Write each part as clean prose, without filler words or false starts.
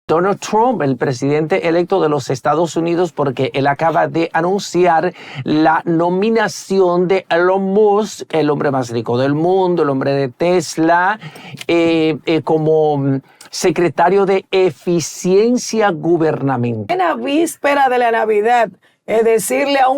Donald Trump, el presidente electo de los Estados Unidos, porque él acaba de anunciar la nominación de Elon Musk, el hombre más rico del mundo, el hombre de Tesla, como secretario de Eficiencia Gubernamental. En la víspera de la Navidad, decirle a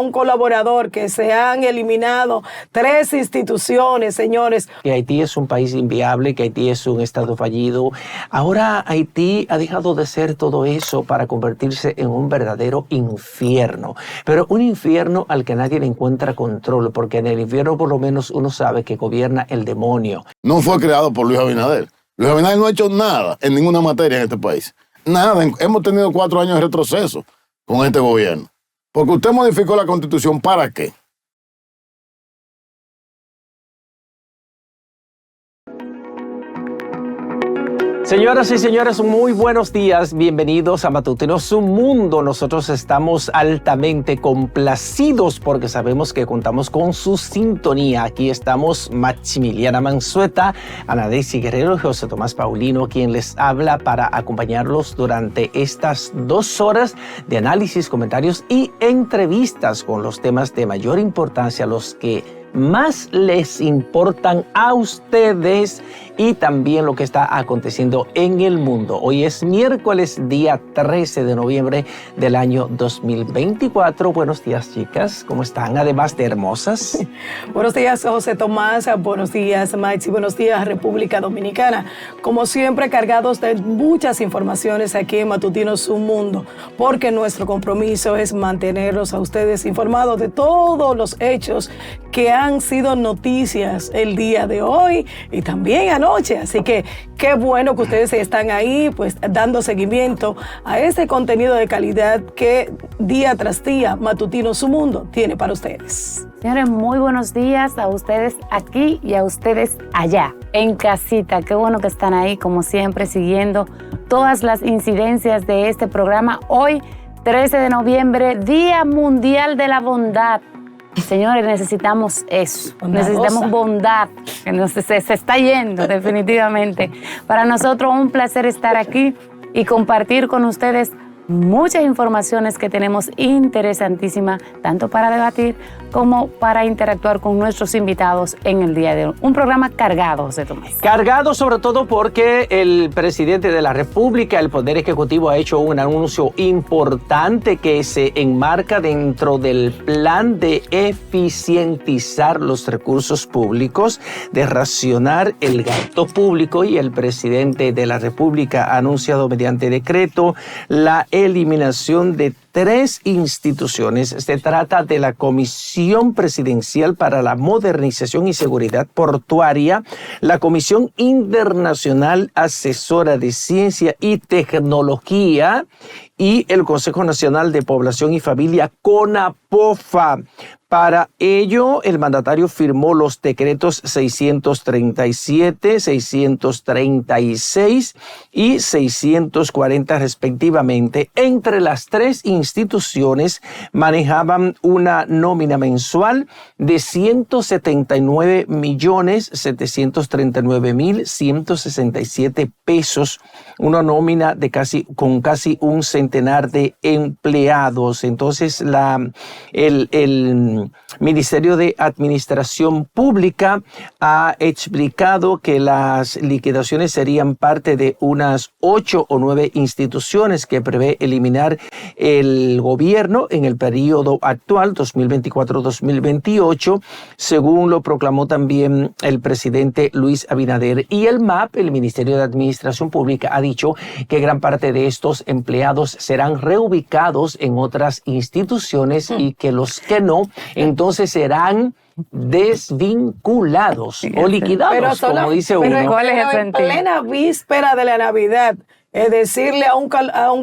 un colaborador que se han eliminado 3 instituciones, señores. Que Haití es un país inviable, que Haití es un estado fallido. Ahora Haití ha dejado de ser todo eso para convertirse en un verdadero infierno. Pero un infierno al que nadie le encuentra control, porque en el infierno por lo menos uno sabe que gobierna el demonio. No fue creado por Luis Abinader. Luis Abinader no ha hecho nada en ninguna materia en este país. Nada. Hemos tenido 4 años de retroceso con este gobierno. Porque usted modificó la Constitución, ¿para qué? Señoras y señores, muy buenos días. Bienvenidos a Matutinos Un Mundo. Nosotros estamos altamente complacidos porque sabemos que contamos con su sintonía. Aquí estamos Maximiliana Mansueta, Ana Daisy Guerrero y José Tomás Paulino, quien les habla para acompañarlos durante estas 2 horas de análisis, comentarios y entrevistas con los temas de mayor importancia, los que más les importan a ustedes y también lo que está aconteciendo en el mundo. Hoy es miércoles, día 13 de noviembre del año 2024. Buenos días, chicas. ¿Cómo están? Además de hermosas. Buenos días, José Tomás. Buenos días, Maxi. Buenos días, República Dominicana. Como siempre, cargados de muchas informaciones aquí en Matutinos Un Mundo, porque nuestro compromiso es mantenerlos a ustedes informados de todos los hechos que han sido noticias el día de hoy y también anoche. Así que qué bueno que ustedes están ahí, pues dando seguimiento a ese contenido de calidad que día tras día Matutinos Un Mundo tiene para ustedes. Señores, muy buenos días a ustedes aquí y a ustedes allá, en casita. Qué bueno que están ahí, como siempre, siguiendo todas las incidencias de este programa. Hoy, 13 de noviembre, Día Mundial de la Bondad. Señores, necesitamos eso, necesitamos bondad, que se está yendo definitivamente. Para nosotros un placer estar aquí y compartir con ustedes muchas informaciones que tenemos interesantísimas, tanto para debatir como para interactuar con nuestros invitados en el día de hoy. Un programa cargado, José Tomás. Cargado sobre todo porque el presidente de la República, el Poder Ejecutivo, ha hecho un anuncio importante que se enmarca dentro del plan de eficientizar los recursos públicos, de racionar el gasto público, y el presidente de la República ha anunciado mediante decreto la eliminación de 3 instituciones. Se trata de la Comisión Presidencial para la Modernización y Seguridad Portuaria, la Comisión Internacional Asesora de Ciencia y Tecnología y el Consejo Nacional de Población y Familia, CONAPOFA. Para ello, el mandatario firmó los decretos 637, 636 y 640 respectivamente. Entre las 3 instituciones manejaban una nómina mensual de 179.739.167 pesos, una nómina de con casi un centenar de empleados. Entonces, el Ministerio de Administración Pública ha explicado que las liquidaciones serían parte de unas 8 o 9 instituciones que prevé eliminar el gobierno en el periodo actual, 2024-2028, según lo proclamó también el presidente Luis Abinader. Y el MAP, el Ministerio de Administración Pública, ha dicho que gran parte de estos empleados serán reubicados en otras instituciones y que los que no, entonces serán desvinculados o liquidados, como dice uno. Pero en plena víspera de la Navidad, decirle a un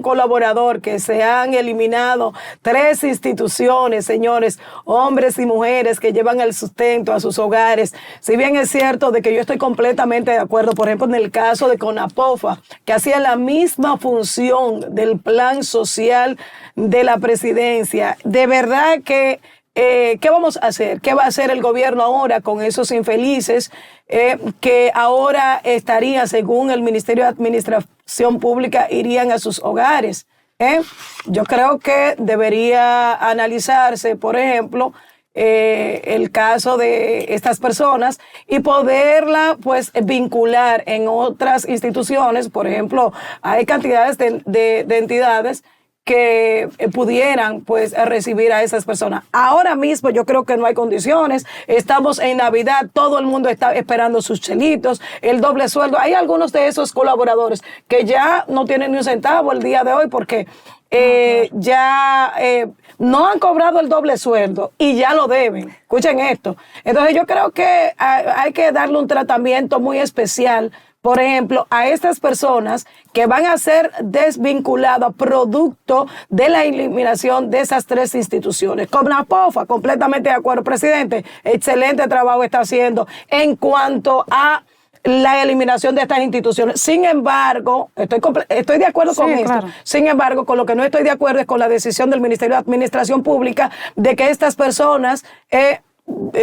colaborador que se han eliminado 3 instituciones, señores, hombres y mujeres que llevan el sustento a sus hogares. Si bien es cierto de que yo estoy completamente de acuerdo, por ejemplo, en el caso de CONAPOFA, que hacía la misma función del plan social de la presidencia, de verdad que ¿qué vamos a hacer? ¿Qué va a hacer el gobierno ahora con esos infelices que ahora estarían, según el Ministerio de Administración Pública, irían a sus hogares? Yo creo que debería analizarse, por ejemplo, el caso de estas personas y poderla pues vincular en otras instituciones. Por ejemplo, hay cantidades de entidades que pudieran pues recibir a esas personas. Ahora mismo yo creo que no hay condiciones. Estamos en Navidad, todo el mundo está esperando sus chelitos, el doble sueldo. Hay algunos de esos colaboradores que ya no tienen ni un centavo el día de hoy porque no han cobrado el doble sueldo y ya lo deben. Escuchen esto. Entonces yo creo que hay que darle un tratamiento muy especial, por ejemplo, a estas personas que van a ser desvinculadas producto de la eliminación de esas 3 instituciones. CONAPOFA, completamente de acuerdo, presidente. Excelente trabajo está haciendo en cuanto a la eliminación de estas instituciones. Sin embargo, estoy de acuerdo con esto. Claro. Sin embargo, con lo que no estoy de acuerdo es con la decisión del Ministerio de Administración Pública de que estas personas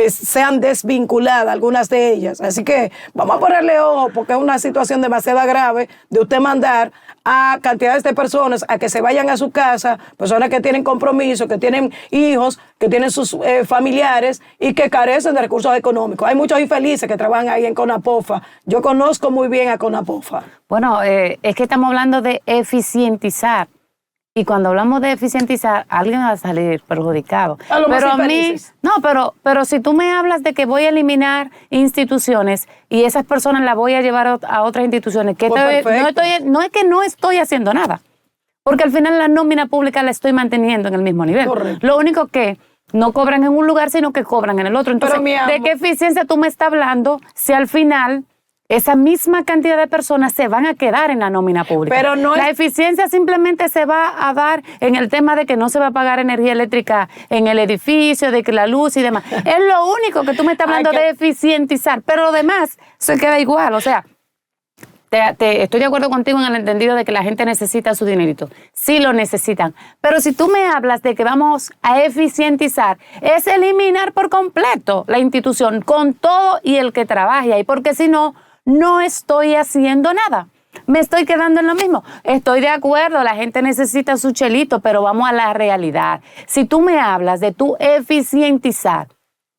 sean desvinculadas, algunas de ellas. Así que vamos a ponerle ojo porque es una situación demasiado grave de usted mandar a cantidades de personas a que se vayan a su casa, personas que tienen compromiso, que tienen hijos, que tienen sus familiares y que carecen de recursos económicos. Hay muchos infelices que trabajan ahí en CONAPOFA. Yo conozco muy bien a CONAPOFA. Bueno, es que estamos hablando de eficientizar. Y cuando hablamos de eficientizar, alguien va a salir perjudicado. Pero a mí, no, pero si tú me hablas de que voy a eliminar instituciones y esas personas las voy a llevar a otras instituciones, que no es que no estoy haciendo nada, porque al final la nómina pública la estoy manteniendo en el mismo nivel. Correcto. Lo único que no cobran en un lugar, sino que cobran en el otro. Entonces, ¿de qué eficiencia tú me estás hablando si al final esa misma cantidad de personas se van a quedar en la nómina pública? Pero la eficiencia simplemente se va a dar en el tema de que no se va a pagar energía eléctrica en el edificio, de que la luz y demás. Es lo único que tú me estás hablando de eficientizar, pero lo demás se queda igual. O sea, estoy de acuerdo contigo en el entendido de que la gente necesita su dinerito. Sí lo necesitan. Pero si tú me hablas de que vamos a eficientizar, es eliminar por completo la institución con todo y el que trabaje ahí, porque si no, no estoy haciendo nada. Me estoy quedando en lo mismo. Estoy de acuerdo, la gente necesita su chelito, pero vamos a la realidad. Si tú me hablas de tu eficientizar,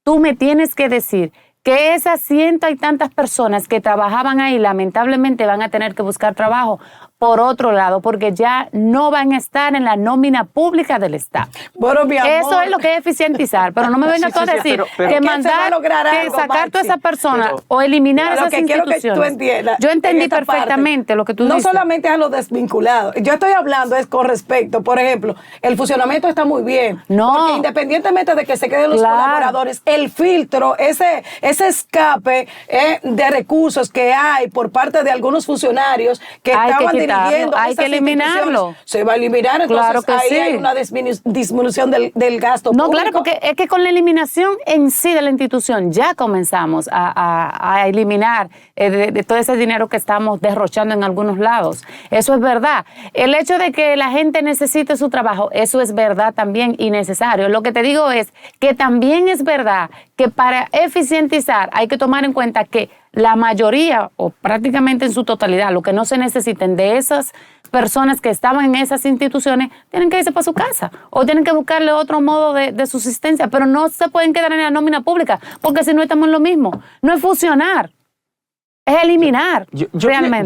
tú me tienes que decir que esas cientos y tantas personas que trabajaban ahí lamentablemente van a tener que buscar trabajo por otro lado, porque ya no van a estar en la nómina pública del Estado. Bueno, mi amor, eso es lo que es eficientizar, pero no me vengas tú a decir que mandar, que sacar toda esa persona o eliminar esas instituciones. Que tú entiendas, yo entendí perfectamente lo que tú dices. No solamente a los desvinculados, yo estoy hablando es con respecto, por ejemplo, el funcionamiento está muy bien, porque independientemente de que se queden los colaboradores, el filtro, ese escape de recursos que hay por parte de algunos funcionarios que estaban dirigiendo hay que eliminarlo. Se va a eliminar, entonces claro que ahí sí. Hay una disminución del gasto público. No, claro, porque es que con la eliminación en sí de la institución ya comenzamos a eliminar de todo ese dinero que estamos derrochando en algunos lados. Eso es verdad. El hecho de que la gente necesite su trabajo, eso es verdad también y necesario. Lo que te digo es que también es verdad que para eficientizar hay que tomar en cuenta que la mayoría, o prácticamente en su totalidad, lo que no se necesiten de esas personas que estaban en esas instituciones, tienen que irse para su casa o tienen que buscarle otro modo de subsistencia, pero no se pueden quedar en la nómina pública, porque si no estamos en lo mismo. No es fusionar, es eliminar realmente.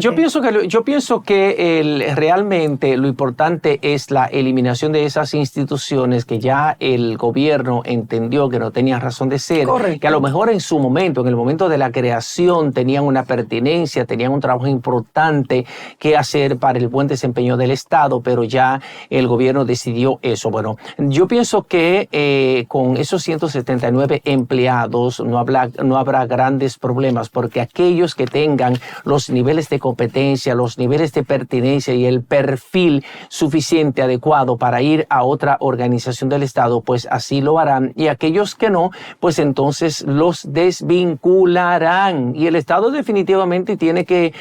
Yo pienso que realmente lo importante es la eliminación de esas instituciones que ya el gobierno entendió que no tenían razón de ser. Correcto. Que a lo mejor en su momento, en el momento de la creación, tenían una pertinencia, tenían un trabajo importante que hacer para el buen desempeño del Estado, pero ya el gobierno decidió eso. Bueno, yo pienso que con esos 179 empleados no habrá grandes problemas, porque aquellos que tengan los niveles de competencia, los niveles de pertinencia y el perfil suficiente, adecuado para ir a otra organización del Estado, pues así lo harán. Y aquellos que no, pues entonces los desvincularán. Y el Estado definitivamente tiene que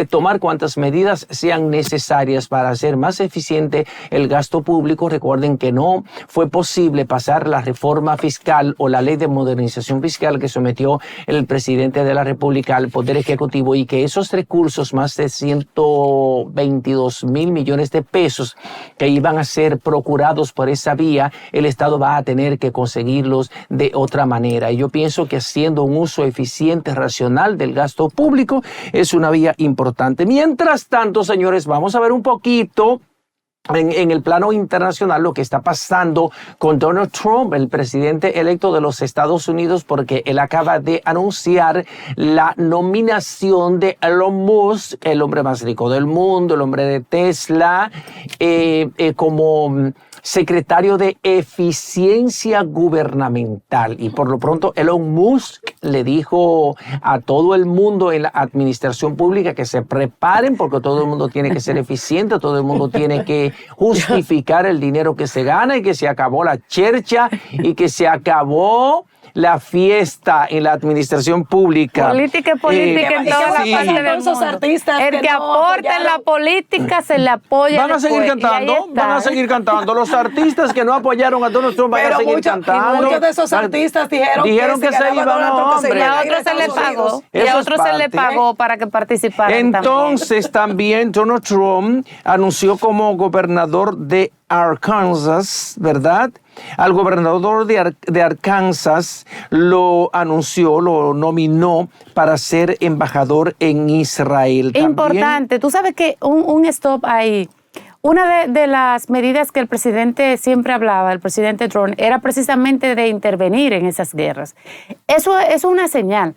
tomar cuantas medidas sean necesarias para hacer más eficiente el gasto público. Recuerden que no fue posible pasar la reforma fiscal o la ley de modernización fiscal que sometió el presidente de la República al Poder Ejecutivo, y que esos recursos, más de 122,000 millones de pesos que iban a ser procurados por esa vía, el Estado va a tener que conseguirlos de otra manera. Y yo pienso que haciendo un uso eficiente, racional del gasto público es una vía importante. Mientras tanto, señores, vamos a ver un poquito en el plano internacional lo que está pasando con Donald Trump, el presidente electo de los Estados Unidos, porque él acaba de anunciar la nominación de Elon Musk, el hombre más rico del mundo, el hombre de Tesla, como secretario de Eficiencia Gubernamental. Y por lo pronto Elon Musk le dijo a todo el mundo en la administración pública que se preparen, porque todo el mundo tiene que ser eficiente, todo el mundo tiene que justificar el dinero que se gana, y que se acabó la chercha y que se acabó la fiesta en la administración pública. Política y política en toda la parte del mundo. Artistas el que aporte en la política se le apoya. Van a seguir cantando, van a seguir cantando. Los artistas que no apoyaron a Donald Trump van a seguir cantando. Muchos de esos artistas dijeron que se iban, hombre. Y a otros se le pagó. Y a otros se le pagó para que participaran. Entonces también Donald Trump anunció como gobernador de Arkansas, ¿verdad? Al gobernador de Arkansas lo anunció, lo nominó para ser embajador en Israel. Importante, tú sabes que un stop ahí. Una de las medidas que el presidente siempre hablaba, el presidente Trump, era precisamente de intervenir en esas guerras. Eso es una señal.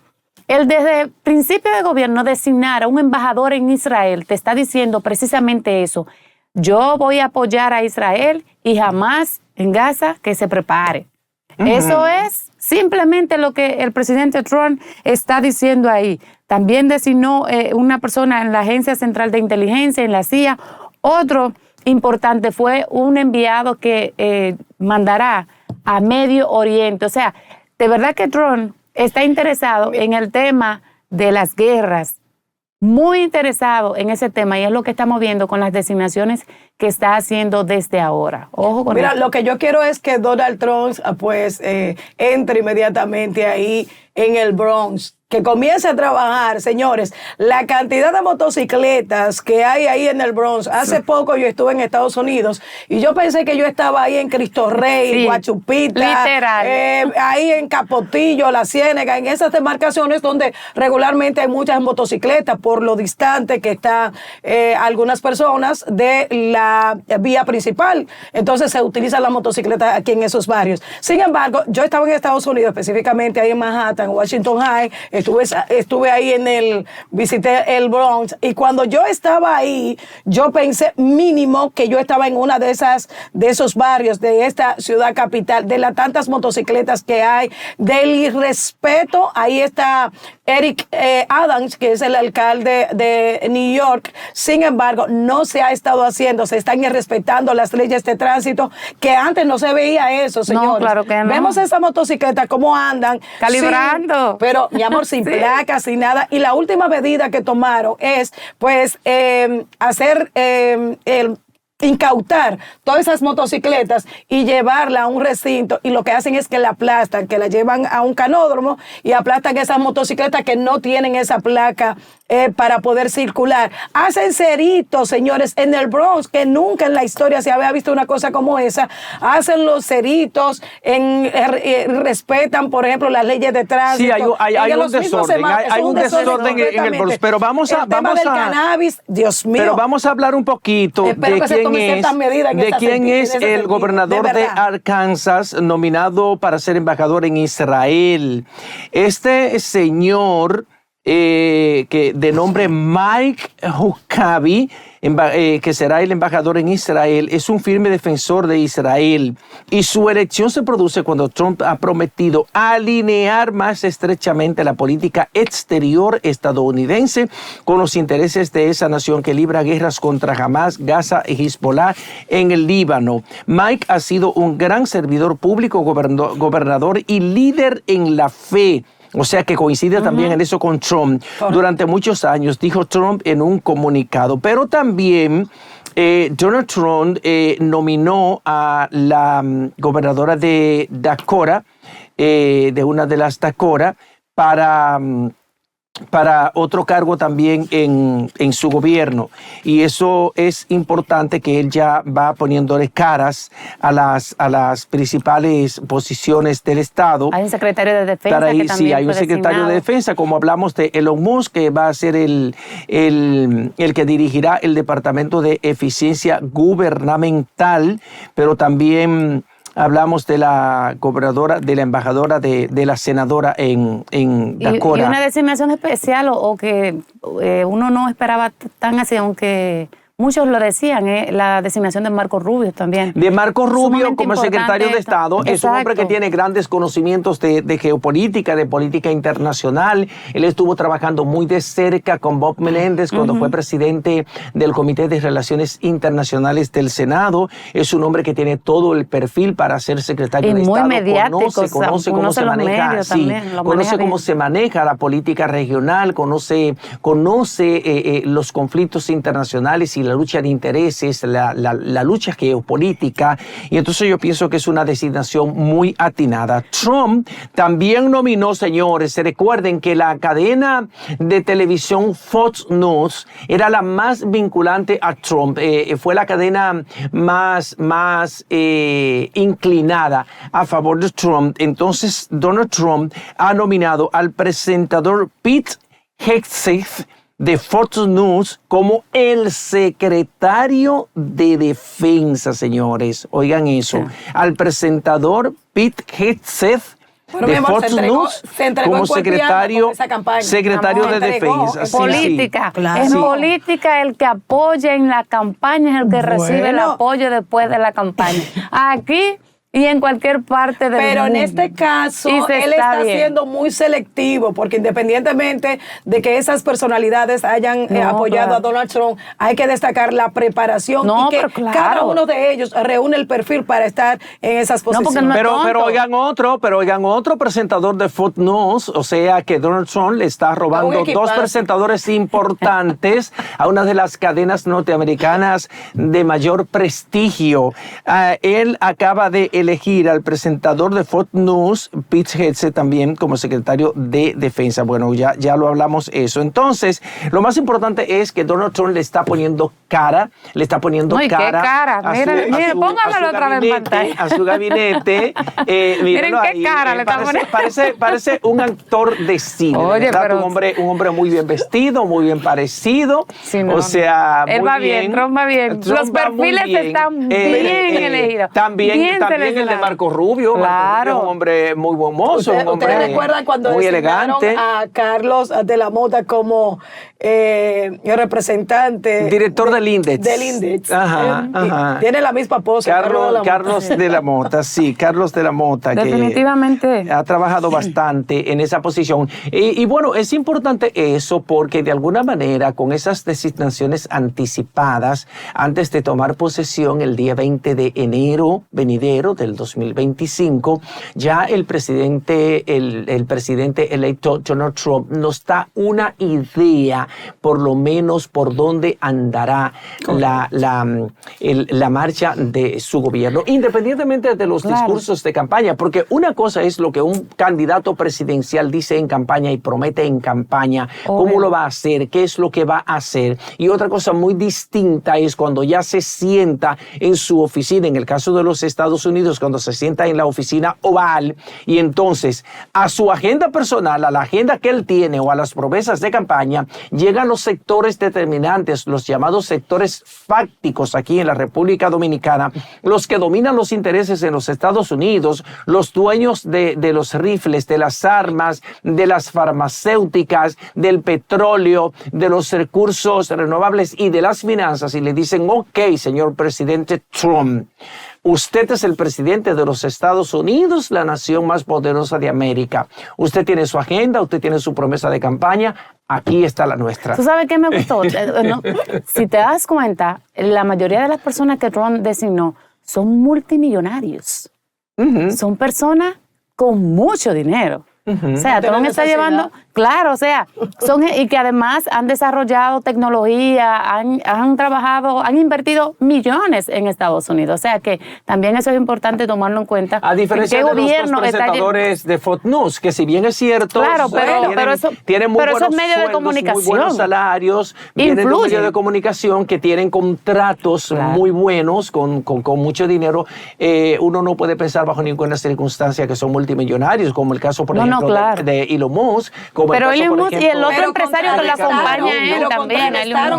Él desde el principio de gobierno designar a un embajador en Israel te está diciendo precisamente eso. Yo voy a apoyar a Israel y jamás en Gaza que se prepare. Eso es simplemente lo que el presidente Trump está diciendo ahí. También designó una persona en la Agencia Central de Inteligencia, en la CIA. Otro importante fue un enviado que mandará a Medio Oriente. O sea, de verdad que Trump está interesado en el tema de las guerras. Muy interesado en ese tema, y es lo que estamos viendo con las designaciones que está haciendo desde ahora. Ojo con Mira, eso. lo que yo quiero es que Donald Trump pues entre inmediatamente ahí en el Bronx, que comience a trabajar, señores. La cantidad de motocicletas que hay ahí en el Bronx. Hace poco yo estuve en Estados Unidos y yo pensé que yo estaba ahí en Cristo Rey, Sí, Guachupita, literal. ahí en Capotillo, La Ciénega, en esas demarcaciones donde regularmente hay muchas motocicletas por lo distante que están algunas personas de la vía principal. Entonces se utilizan las motocicletas aquí en esos barrios. Sin embargo, yo estaba en Estados Unidos, específicamente ahí en Manhattan, Washington High. Estuve ahí visité el Bronx, y cuando yo estaba ahí, yo pensé mínimo que yo estaba en una de esos barrios de esta ciudad capital, de las tantas motocicletas que hay, del irrespeto. Ahí está Eric Adams, que es el alcalde de New York. Sin embargo, no se ha estado haciendo, se están irrespetando las leyes de tránsito, que antes no se veía eso, señores. No, claro que no. Vemos esa motocicleta, cómo andan. Calibrando. Sí, pero, mi amor, sin placas, sin nada. Y la última medida que tomaron es, pues, incautar todas esas motocicletas y llevarla a un recinto, y lo que hacen es que la aplastan, que la llevan a un canódromo y aplastan esas motocicletas que no tienen esa placa para poder circular. Hacen ceritos, señores, en el Bronx, que nunca en la historia se había visto una cosa como esa. Hacen los ceritos, respetan, por ejemplo, las leyes de tránsito. Sí, hay un desorden, hay un desorden en el Bronx, pero vamos a... El tema del cannabis, Dios mío. Pero vamos a hablar un poquito de quién es el gobernador de Arkansas nominado para ser embajador en Israel. Este señor que de nombre Mike Huckabee, que será el embajador en Israel, es un firme defensor de Israel y su elección se produce cuando Trump ha prometido alinear más estrechamente la política exterior estadounidense con los intereses de esa nación que libra guerras contra Hamas, Gaza y Hezbollah en el Líbano. Mike ha sido un gran servidor público, gobernador y líder en la fe. O sea que coincide también en eso con Trump. Durante muchos años, dijo Trump en un comunicado. Pero también Donald Trump nominó a la gobernadora de Dakota, de una de las Dakota, para otro cargo también en su gobierno. Y eso es importante, que él ya va poniéndole caras a las principales posiciones del Estado. Hay un secretario de Defensa que también sí, hay un secretario de Defensa, como hablamos de Elon Musk, que va a ser el que dirigirá el Departamento de Eficiencia Gubernamental, pero también hablamos de la gobernadora, de la embajadora, de la senadora en Dakota. Y una designación especial o que uno no esperaba tan así, aunque muchos lo decían, la designación de Marco Rubio también. De Marco Rubio como secretario de Estado. Exacto. Es un hombre que tiene grandes conocimientos de geopolítica, de política internacional. Él estuvo trabajando muy de cerca con Bob Menéndez cuando fue presidente del Comité de Relaciones Internacionales del Senado. Es un hombre que tiene todo el perfil para ser secretario de Estado. Muy mediático. Conoce cómo se maneja. Sí, conoce cómo se maneja la política regional, conoce los conflictos internacionales y la lucha de intereses, la lucha geopolítica, y entonces yo pienso que es una designación muy atinada. Trump también nominó, señores, se recuerden que la cadena de televisión Fox News era la más vinculante a Trump, fue la cadena más inclinada a favor de Trump. Entonces Donald Trump ha nominado al presentador Pete Hegseth de Fox News como el secretario de Defensa, señores. Oigan eso. Al presentador Pete Hegseth de Fox News como secretario de Defensa. Es política. Claro. Es política el que apoya en la campaña, es el que recibe el apoyo después de la campaña. Aquí y en cualquier parte del mundo. Pero en este caso, él está siendo muy selectivo, porque independientemente de que esas personalidades hayan apoyado a Donald Trump, hay que destacar la preparación y que cada uno de ellos reúne el perfil para estar en esas posiciones. Pero oigan otro presentador de Fox News, o sea que Donald Trump le está robando dos presentadores importantes a una de las cadenas norteamericanas de mayor prestigio. Él acaba de elegir al presentador de Fox News, Pete Hegseth, también como secretario de Defensa. Bueno, ya lo hablamos eso. Entonces, lo más importante es que Donald Trump le está poniendo cara, ¿Qué cara? Miren, póngamelo otra vez en pantalla. A su gabinete. Miren qué cara le está poniendo. Parece un actor de cine. Oye, pero un hombre muy bien vestido, muy bien parecido. Sí, no, o sea, él va bien, Trump va bien. Los perfiles están bien elegidos. También el de Marco Rubio. Claro. Marco Rubio es un hombre muy buen mozo, un hombre ¿Ustedes recuerdan cuando muy designaron elegante a Carlos de la Mota como representante? Director del Index. Del Index. Ajá. Tiene la misma pose. Carlos de la Mota, sí, Carlos de la Mota. Definitivamente. Que ha trabajado bastante en esa posición. Y bueno, es importante eso porque de alguna manera con esas designaciones anticipadas, antes de tomar posesión el día 20 de enero venidero del 2025, ya el presidente electo Donald Trump nos da una idea, por lo menos por dónde andará la marcha de su gobierno, independientemente de los discursos de campaña, porque una cosa es lo que un candidato presidencial dice en campaña y promete en campaña, cómo lo va a hacer, qué es lo que va a hacer, y otra cosa muy distinta es cuando ya se sienta en su oficina, en el caso de los Estados Unidos, cuando se sienta en la oficina oval, y entonces a su agenda personal, a la agenda que él tiene o a las promesas de campaña, llegan los sectores determinantes, los llamados sectores fácticos aquí en la República Dominicana, los que dominan los intereses en los Estados Unidos, los dueños de los rifles, de las armas, de las farmacéuticas, del petróleo, de los recursos renovables y de las finanzas, y le dicen, ok, señor presidente Trump, usted es el presidente de los Estados Unidos, la nación más poderosa de América. Usted tiene su agenda, usted tiene su promesa de campaña. Aquí está la nuestra. ¿Tú sabes qué me gustó? No, si te das cuenta, la mayoría de las personas que Trump designó son multimillonarios. Son personas con mucho dinero. O sea, Trump está llevando, claro, o sea, y que además han desarrollado tecnología, han trabajado, han invertido millones en Estados Unidos. O sea, que también eso es importante tomarlo en cuenta. A diferencia de los dos presentadores de Fox News, que si bien es cierto, claro, tienen muy buenos medios sueldos, de comunicación, muy buenos salarios, vienen de un medio de comunicación que tienen contratos muy buenos, con mucho dinero. Uno no puede pensar bajo ninguna circunstancia que son multimillonarios, como el caso, por ejemplo, de Elon Musk. Pero Elon Musk y el otro empresario que lo acompaña a él también.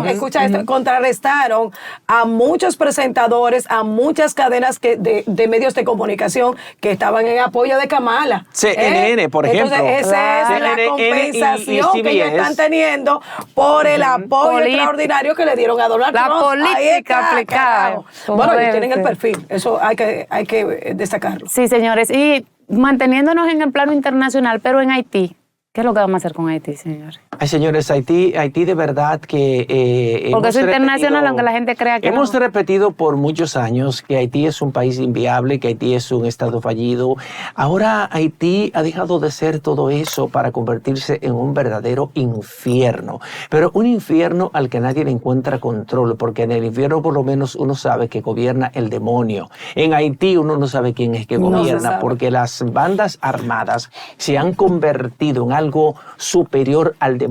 Escucha esto, contrarrestaron a muchos presentadores, a muchas cadenas de medios de comunicación que estaban en apoyo de Kamala. CNN, por ejemplo. Entonces, esa es la compensación que ellos están teniendo por el apoyo extraordinario que le dieron a Donald Trump. La política aplicada. Bueno, ellos tienen el perfil. Eso hay que destacarlo. Sí, señores. Y manteniéndonos en el plano internacional, pero en Haití, ¿qué es lo que vamos a hacer con Haití, señores? Ay, señores, Haití de verdad que... porque es internacional, aunque la gente crea que hemos repetido por muchos años que Haití es un país inviable, que Haití es un estado fallido. Ahora Haití ha dejado de ser todo eso para convertirse en un verdadero infierno. Pero un infierno al que nadie le encuentra control, porque en el infierno por lo menos uno sabe que gobierna el demonio. En Haití uno no sabe quién es que gobierna, porque las bandas armadas se han convertido en algo superior al demonio.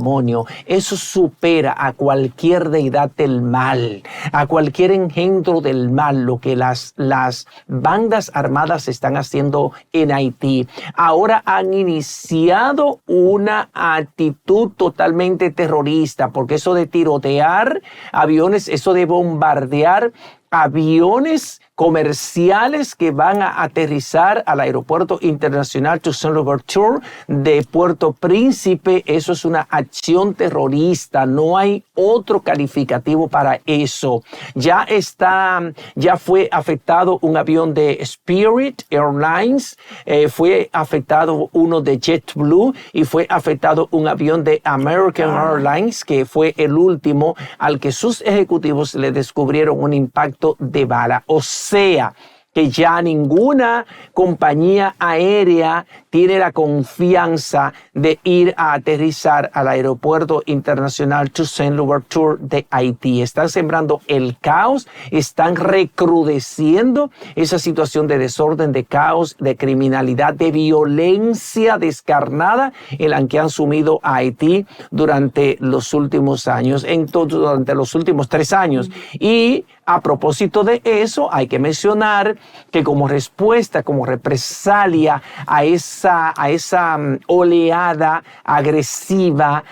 Eso supera a cualquier deidad del mal, a cualquier engendro del mal, lo que las bandas armadas están haciendo en Haití. Ahora han iniciado una actitud totalmente terrorista, porque eso de tirotear aviones, eso de bombardear aviones comerciales que van a aterrizar al aeropuerto internacional Toussaint Louverture de Puerto Príncipe, eso es una acción terrorista, no hay otro calificativo para eso. Ya fue afectado un avión de Spirit Airlines, fue afectado uno de JetBlue y fue afectado un avión de American Airlines, que fue el último al que sus ejecutivos le descubrieron un impacto de bala. O sea, que ya ninguna compañía aérea tiene la confianza de ir a aterrizar al aeropuerto internacional Toussaint Louverture de Haití. Están sembrando el caos, están recrudeciendo esa situación de desorden, de caos, de criminalidad, de violencia descarnada en la que han sumido a Haití durante los últimos años, durante los últimos 3 años. Y a propósito de eso, hay que mencionar que como respuesta, como represalia a esa oleada agresiva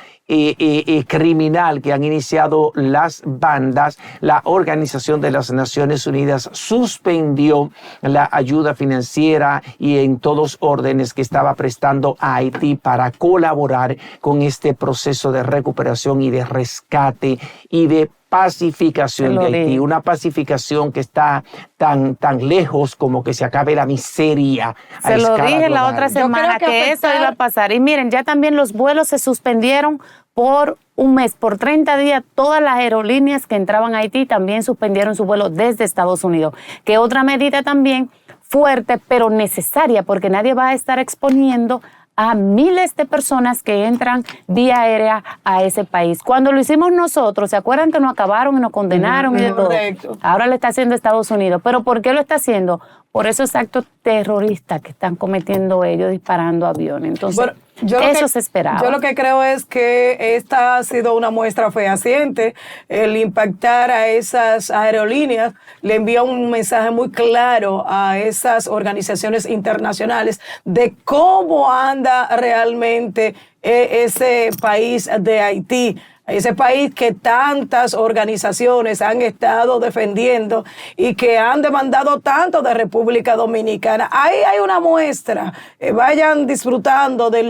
criminal que han iniciado las bandas, la Organización de las Naciones Unidas suspendió la ayuda financiera y en todos órdenes que estaba prestando a Haití para colaborar con este proceso de recuperación y de rescate y de pacificación de Haití, una pacificación que está tan lejos como que se acabe la miseria. Se lo dije la otra semana que eso iba a pasar. Y miren, ya también los vuelos se suspendieron por un mes, por 30 días. Todas las aerolíneas que entraban a Haití también suspendieron su vuelo desde Estados Unidos. Que otra medida también fuerte, pero necesaria, porque nadie va a estar exponiendo a miles de personas que entran vía aérea a ese país. Cuando lo hicimos nosotros, ¿se acuerdan que nos acabaron y nos condenaron y de todo? Correcto. Ahora lo está haciendo Estados Unidos. ¿Pero por qué lo está haciendo? Por esos actos terroristas que están cometiendo ellos disparando aviones. Entonces, eso se esperaba. Yo lo que creo es que esta ha sido una muestra fehaciente. El impactar a esas aerolíneas le envía un mensaje muy claro a esas organizaciones internacionales de cómo anda realmente ese país de Haití. ese país que tantas organizaciones han estado defendiendo y que han demandado tanto de República Dominicana. Ahí hay una muestra. Vayan disfrutando de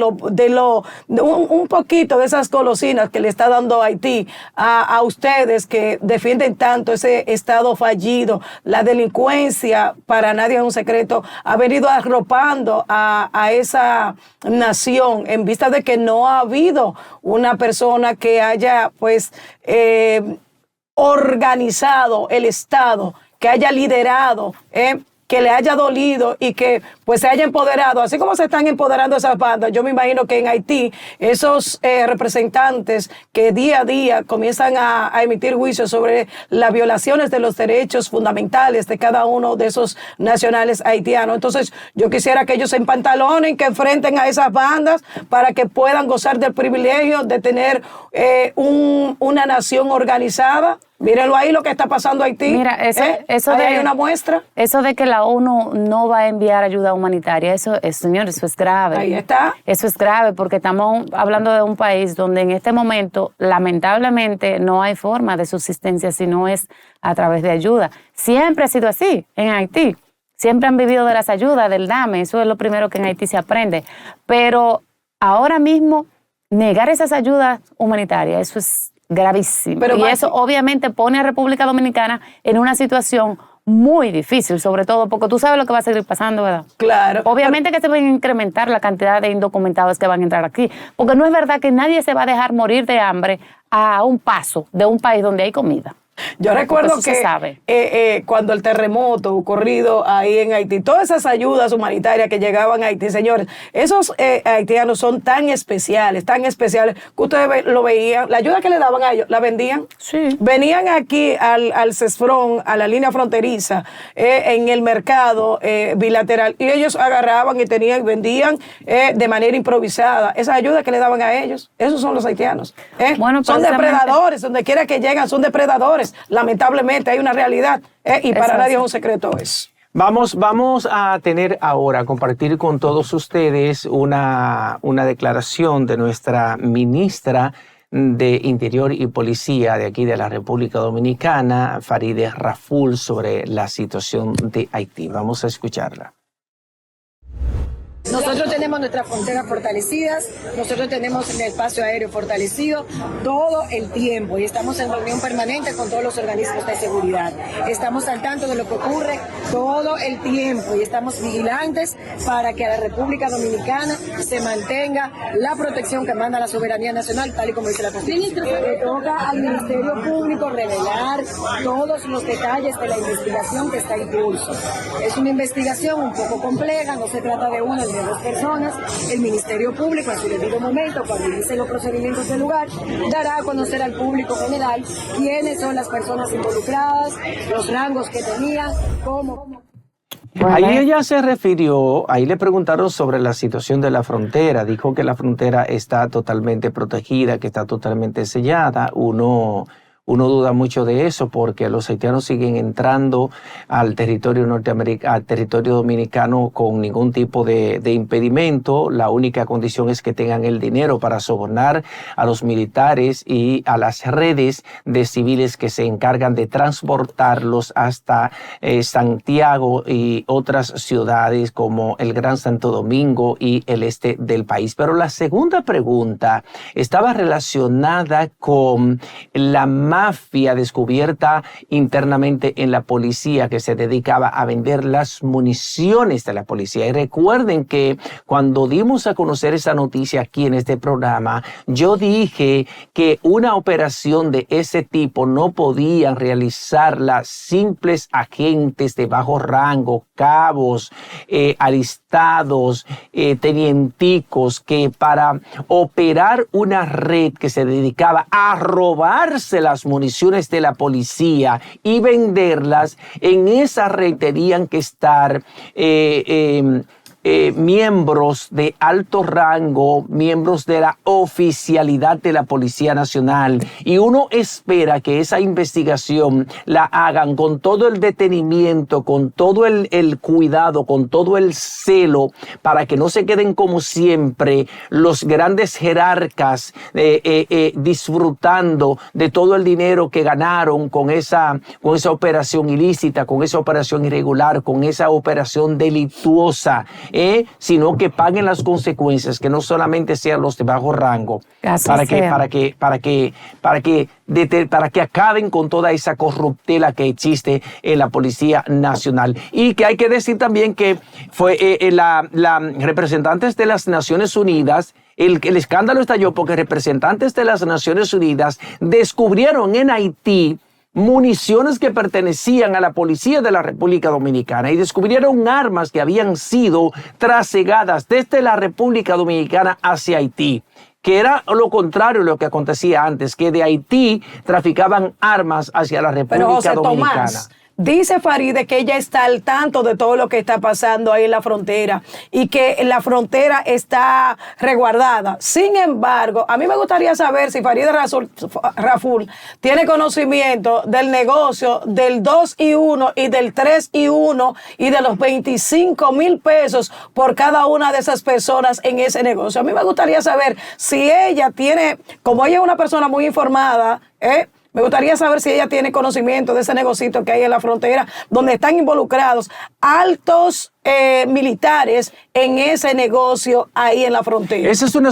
un poquito de esas golosinas que le está dando Haití a ustedes que defienden tanto ese Estado fallido. La delincuencia, para nadie es un secreto, ha venido arropando a esa nación en vista de que no ha habido una persona que haya organizado el Estado, que haya liderado, que le haya dolido y que pues se haya empoderado, así como se están empoderando esas bandas. Yo me imagino que en Haití esos representantes que día a día comienzan a emitir juicios sobre las violaciones de los derechos fundamentales de cada uno de esos nacionales haitianos. Entonces yo quisiera que ellos se empantalonen, que enfrenten a esas bandas para que puedan gozar del privilegio de tener una nación organizada. Mírenlo ahí lo que está pasando en Haití. Mira, eso ahí hay una muestra. Eso de que la ONU no va a enviar ayuda humanitaria, señor, eso es grave. Ahí está. Eso es grave porque estamos hablando de un país donde en este momento, lamentablemente, no hay forma de subsistencia si no es a través de ayuda. Siempre ha sido así en Haití. Siempre han vivido de las ayudas, del dame. Eso es lo primero que en Haití se aprende. Pero ahora mismo, negar esas ayudas humanitarias, eso es gravísimo. Pero eso obviamente pone a República Dominicana en una situación muy difícil, sobre todo porque tú sabes lo que va a seguir pasando, ¿verdad? Claro. Obviamente que se va a incrementar la cantidad de indocumentados que van a entrar aquí, porque no es verdad que nadie se va a dejar morir de hambre a un paso de un país donde hay comida. Yo recuerdo que cuando el terremoto ocurrido ahí en Haití, todas esas ayudas humanitarias que llegaban a Haití, señores, esos haitianos son tan especiales, que ustedes lo veían, la ayuda que le daban a ellos, la vendían. Sí. Venían aquí al CESFRON, a la línea fronteriza, en el mercado bilateral, y ellos agarraban y vendían de manera improvisada. Esa ayuda que le daban a ellos, esos son los haitianos. Bueno, son depredadores, donde quiera que llegan, son depredadores. Lamentablemente hay una realidad y para nadie es un secreto eso. Vamos a tener ahora, compartir con todos ustedes una declaración de nuestra ministra de Interior y Policía de aquí de la República Dominicana, Farideh Raful, sobre la situación de Haití. Vamos a escucharla. Nosotros tenemos nuestras fronteras fortalecidas, nosotros tenemos el espacio aéreo fortalecido todo el tiempo y estamos en reunión permanente con todos los organismos de seguridad. Estamos al tanto de lo que ocurre todo el tiempo y estamos vigilantes para que a la República Dominicana se mantenga la protección que manda la soberanía nacional, tal y como dice la Constitución. Le toca al Ministerio Público revelar todos los detalles de la investigación que está en curso. Es una investigación un poco compleja, no se trata de una de dos personas. El Ministerio Público, en su debido momento, cuando inicie los procedimientos del lugar, dará a conocer al público general quiénes son las personas involucradas, los rangos que tenían, cómo. Ahí ella se refirió, ahí le preguntaron sobre la situación de la frontera, dijo que la frontera está totalmente protegida, que está totalmente sellada. Uno duda mucho de eso porque los haitianos siguen entrando al territorio al territorio dominicano con ningún tipo de impedimento. La única condición es que tengan el dinero para sobornar a los militares y a las redes de civiles que se encargan de transportarlos hasta Santiago y otras ciudades como el Gran Santo Domingo y el este del país. Pero la segunda pregunta estaba relacionada con la mafia descubierta internamente en la policía que se dedicaba a vender las municiones de la policía. Y recuerden que cuando dimos a conocer esa noticia aquí en este programa, yo dije que una operación de ese tipo no podían realizarla simples agentes de bajo rango, cabos, alistados, tenienticos, que para operar una red que se dedicaba a robarse las municiones de la policía y venderlas, en esa red tenían que estar miembros de alto rango, miembros de la oficialidad de la Policía Nacional, y uno espera que esa investigación la hagan con todo el detenimiento, con todo el cuidado, con todo el celo, para que no se queden como siempre los grandes jerarcas disfrutando de todo el dinero que ganaron con esa operación ilícita, con esa operación irregular, con esa operación delictuosa, sino que paguen las consecuencias, que no solamente sean los de bajo rango, para que acaben con toda esa corruptela que existe en la Policía Nacional. Y que hay que decir también que fue la representantes de las Naciones Unidas, el escándalo estalló porque representantes de las Naciones Unidas descubrieron en Haití municiones que pertenecían a la policía de la República Dominicana, y descubrieron armas que habían sido trasegadas desde la República Dominicana hacia Haití, que era lo contrario de lo que acontecía antes, que de Haití traficaban armas hacia la República Dominicana. Tomás, dice Farideh que ella está al tanto de todo lo que está pasando ahí en la frontera y que la frontera está resguardada. Sin embargo, a mí me gustaría saber si Farideh Raful tiene conocimiento del negocio del 2 y 1 y del 3 y 1 y de los 25,000 pesos por cada una de esas personas en ese negocio. A mí me gustaría saber si ella tiene, como ella es una persona muy informada, me gustaría saber si ella tiene conocimiento de ese negocito que hay en la frontera, donde están involucrados altos militares en ese negocio ahí en la frontera. Ese es un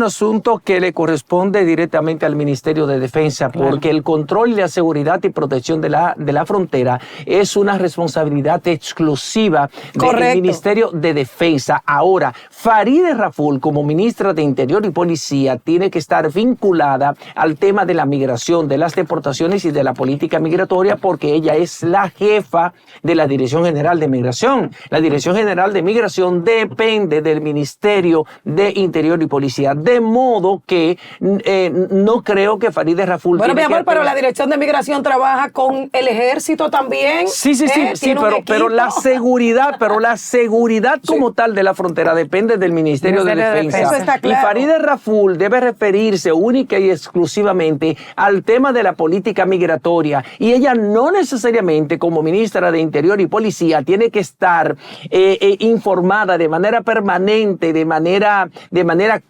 asunto que le corresponde directamente al Ministerio de Defensa, porque el control y la seguridad y protección de la frontera es una responsabilidad exclusiva del Ministerio de Defensa. Ahora, Farideh Raful, como ministra de Interior y Policía, tiene que estar vinculada al tema de la migración, de las deportaciones y de la política migratoria, porque ella es la jefa de la Dirección General de Migración. La Dirección General de Migración depende del Ministerio de Interior y Policía, de modo que no creo que Farideh Raful... Bueno, mi amor, pero la Dirección de Migración trabaja con el Ejército también. Sí, pero la seguridad como tal de la frontera depende del Ministerio de Defensa. Eso está claro. Y Farideh Raful debe referirse única y exclusivamente al tema de la política migratoria, y ella no necesariamente como ministra de Interior y Policía tiene que estar informada de manera permanente, de manera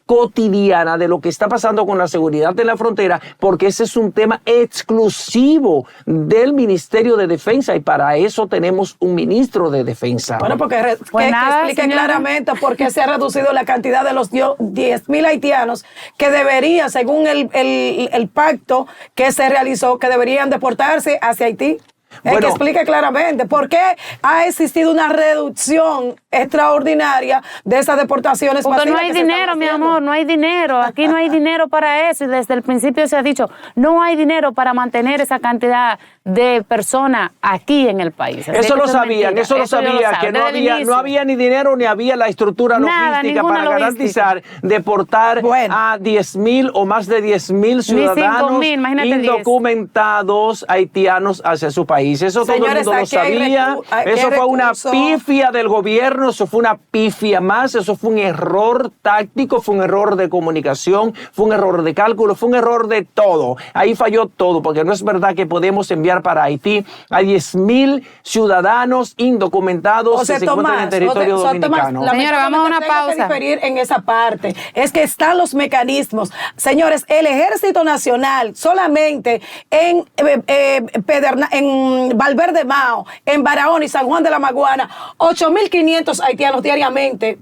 cotidiana de lo que está pasando con la seguridad de la frontera, porque ese es un tema exclusivo del Ministerio de Defensa, y para eso tenemos un ministro de Defensa. Bueno, porque que explique claramente por qué se ha reducido la cantidad de los 10,000 haitianos que deberían, según el pacto que se realizó, que deberían deportarse hacia Haití. Bueno, que explique claramente por qué ha existido una reducción extraordinaria de esas deportaciones. Porque no hay dinero, mi amor, no hay dinero. Aquí no hay dinero para eso, y desde el principio se ha dicho, no hay dinero para mantener esa cantidad de personas aquí en el país. Eso lo sabían, que no había ni dinero ni había la estructura logística para garantizar deportar a 10,000 o más de 10,000 ciudadanos indocumentados haitianos hacia su país. Eso todo el mundo lo sabía. Eso fue una pifia del gobierno, eso fue una pifia más, eso fue un error táctico, fue un error de comunicación, fue un error de cálculo, fue un error de todo. Ahí falló todo, porque no es verdad que podemos enviar para Haití a 10,000 ciudadanos indocumentados que se encuentran en el territorio dominicano. Señora, vamos a una pausa. Que diferir en esa parte es que están los mecanismos. Señores, el Ejército Nacional solamente en Valverde Mao, en Barahona y San Juan de la Maguana, 8,500 haitianos diariamente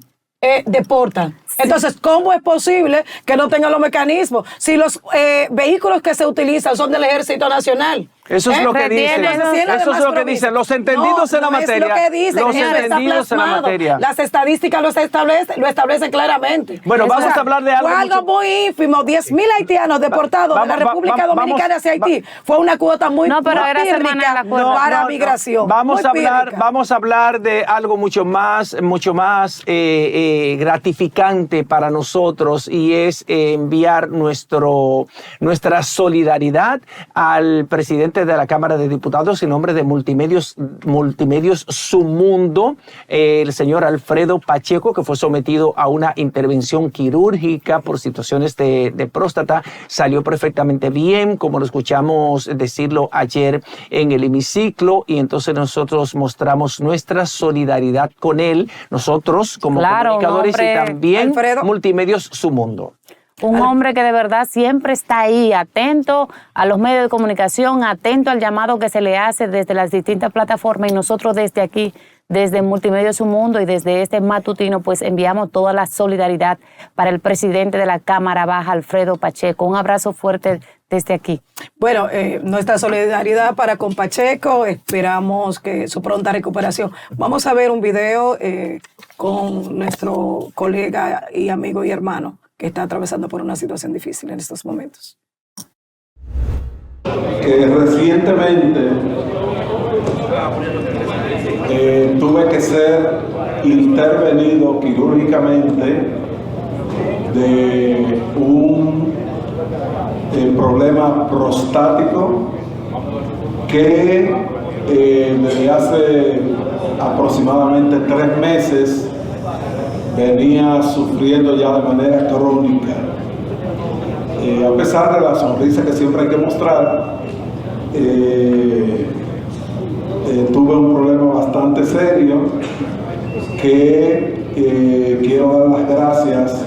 deportan. Entonces, ¿cómo es posible que no tengan los mecanismos si los vehículos que se utilizan son del Ejército Nacional? Eso es lo que dicen. Eso es lo que dicen los entendidos en la materia. Es lo que dicen. Los entendidos en la materia. Las estadísticas lo establecen claramente. Bueno, vamos a hablar de algo. Fue algo muy ínfimo. 10,000 haitianos deportados de la República Dominicana hacia Haití. Fue una cuota muy pírrica para migración. Vamos a hablar de algo mucho más gratificante para nosotros, y es enviar nuestra solidaridad al presidente presidente de la Cámara de Diputados en nombre de Multimedios Su Mundo, el señor Alfredo Pacheco, que fue sometido a una intervención quirúrgica por situaciones de próstata, salió perfectamente bien, como lo escuchamos decirlo ayer en el hemiciclo, y entonces nosotros mostramos nuestra solidaridad con él, nosotros como comunicadores y también Alfredo. Multimedios Su Mundo. Un hombre que de verdad siempre está ahí, atento a los medios de comunicación, atento al llamado que se le hace desde las distintas plataformas, y nosotros desde aquí, desde Multimedios Su Mundo y desde este matutino, pues enviamos toda la solidaridad para el presidente de la Cámara Baja, Alfredo Pacheco. Un abrazo fuerte desde aquí. Bueno, nuestra solidaridad para con Pacheco, esperamos que su pronta recuperación. Vamos a ver un video con nuestro colega y amigo y hermano que está atravesando por una situación difícil en estos momentos. Que recientemente tuve que ser intervenido quirúrgicamente de un problema prostático que desde hace aproximadamente 3 meses venía sufriendo ya de manera crónica. A pesar de la sonrisa que siempre hay que mostrar, tuve un problema bastante serio que quiero dar las gracias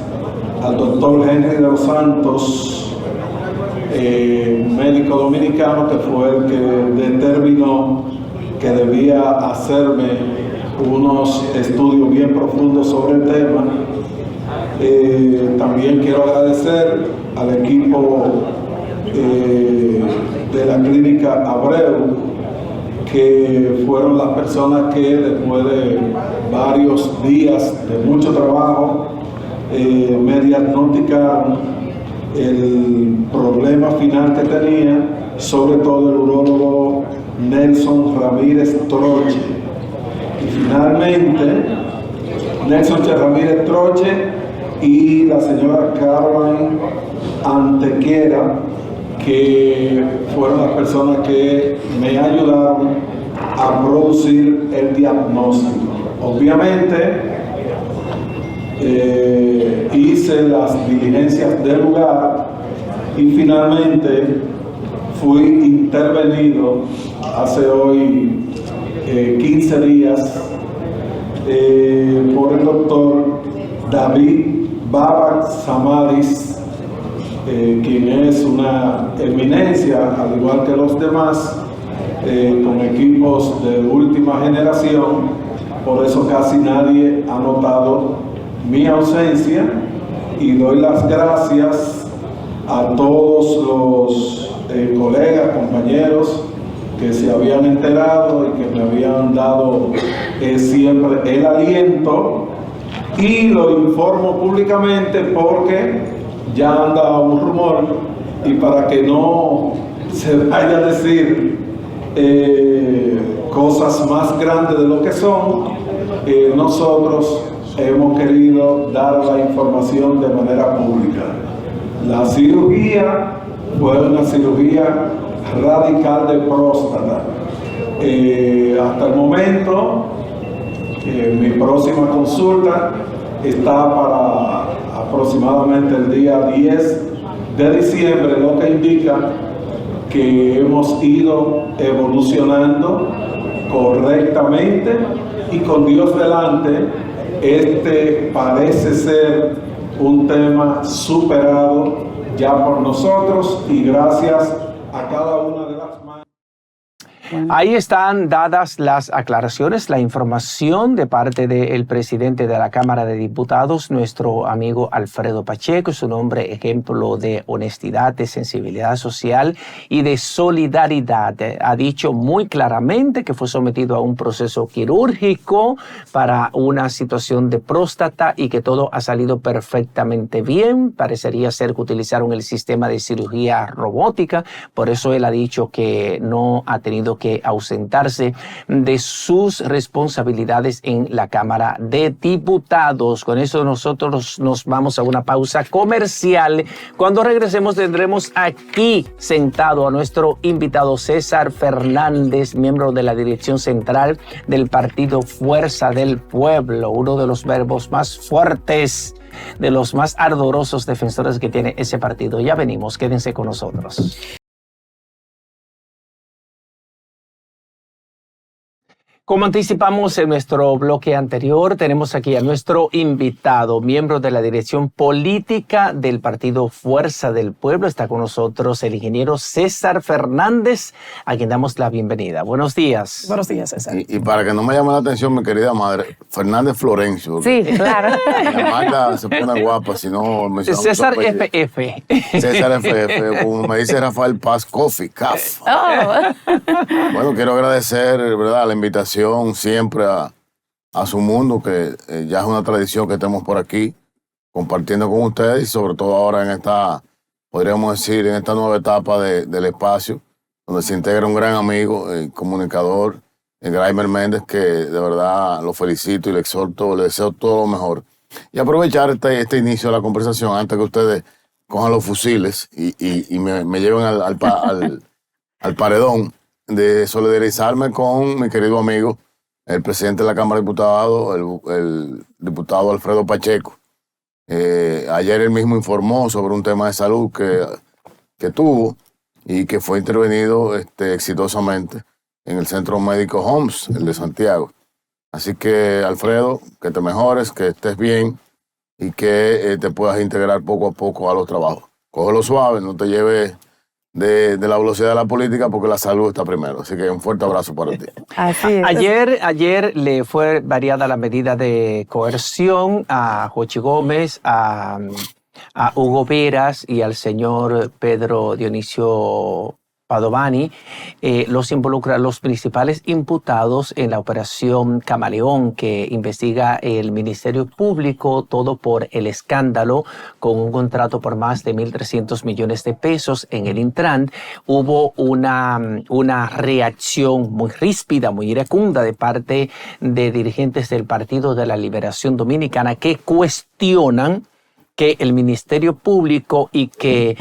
al doctor Henry de los Santos, médico dominicano, que fue el que determinó que debía hacerme unos estudios bien profundos sobre el tema. También quiero agradecer al equipo de la clínica Abreu, que fueron las personas que después de varios días de mucho trabajo me diagnosticaron el problema final que tenía, sobre todo el urólogo Nelson Ramírez Troche. Y finalmente, Nelson Ramírez Troche y la señora Caroline Antequera, que fueron las personas que me ayudaron a producir el diagnóstico. Obviamente, hice las diligencias del lugar y finalmente fui intervenido hace hoy 15 días por el doctor David Babak Samadis, quien es una eminencia, al igual que los demás, con equipos de última generación. Por eso casi nadie ha notado mi ausencia, y doy las gracias a todos los colegas, compañeros que se habían enterado y que me habían dado siempre el aliento, y lo informo públicamente porque ya anda un rumor, y para que no se vaya a decir cosas más grandes de lo que son, nosotros hemos querido dar la información de manera pública. La cirugía fue una cirugía radical de próstata. Hasta el momento, mi próxima consulta está para aproximadamente el día 10 de diciembre, lo que indica que hemos ido evolucionando correctamente, y con Dios delante, este parece ser un tema superado ya por nosotros, y gracias a cada una de las manos. Ahí están dadas las aclaraciones, la información de parte del presidente de la Cámara de Diputados, nuestro amigo Alfredo Pacheco. Es un hombre ejemplo de honestidad, de sensibilidad social y de solidaridad. Ha dicho muy claramente que fue sometido a un proceso quirúrgico para una situación de próstata y que todo ha salido perfectamente bien. Parecería ser que utilizaron el sistema de cirugía robótica, por eso él ha dicho que no ha tenido que ausentarse de sus responsabilidades en la Cámara de Diputados. Con eso nosotros nos vamos a una pausa comercial. Cuando regresemos tendremos aquí sentado a nuestro invitado César Fernández, miembro de la dirección central del partido Fuerza del Pueblo, uno de los verbos más fuertes, de los más ardorosos defensores que tiene ese partido. Ya venimos, quédense con nosotros. Como anticipamos en nuestro bloque anterior, tenemos aquí a nuestro invitado, miembro de la dirección política del partido Fuerza del Pueblo. Está con nosotros el ingeniero César Fernández, a quien damos la bienvenida. Buenos días. Buenos días, César. Y para que no me llame la atención, mi querida madre, Fernández Florencio. Sí, claro. La Magda se pone guapa si no mencionamos César su apellido. FF. César FF, como me dice Rafael Paz, Coffee, CAF. Oh. Bueno, quiero agradecer, ¿verdad?, la invitación siempre a su mundo, que ya es una tradición que tenemos por aquí, compartiendo con ustedes, y sobre todo ahora en esta, podríamos decir, en esta nueva etapa del espacio, donde se integra un gran amigo, el comunicador, Graimer Méndez, que de verdad lo felicito y le exhorto, le deseo todo lo mejor. Y aprovechar este inicio de la conversación antes que ustedes cojan los fusiles y me lleven al paredón, de solidarizarme con mi querido amigo, el presidente de la Cámara de Diputados, el diputado Alfredo Pacheco. Ayer él mismo informó sobre un tema de salud que tuvo y que fue intervenido exitosamente en el Centro Médico Homs, el de Santiago. Así que, Alfredo, que te mejores, que estés bien y que te puedas integrar poco a poco a los trabajos. Cógelo suave, no te lleves de la velocidad de la política, porque la salud está primero. Así que un fuerte abrazo para ti. Así es. Ayer le fue variada la medida de coerción a Jochi Gómez, a Hugo Veras y al señor Pedro Dionisio Padovani. Los principales imputados en la operación Camaleón, que investiga el Ministerio Público, todo por el escándalo con un contrato por más de 1.300 millones de pesos en el Intran. Hubo una reacción muy ríspida, muy iracunda de parte de dirigentes del Partido de la Liberación Dominicana, que cuestionan que el Ministerio Público y que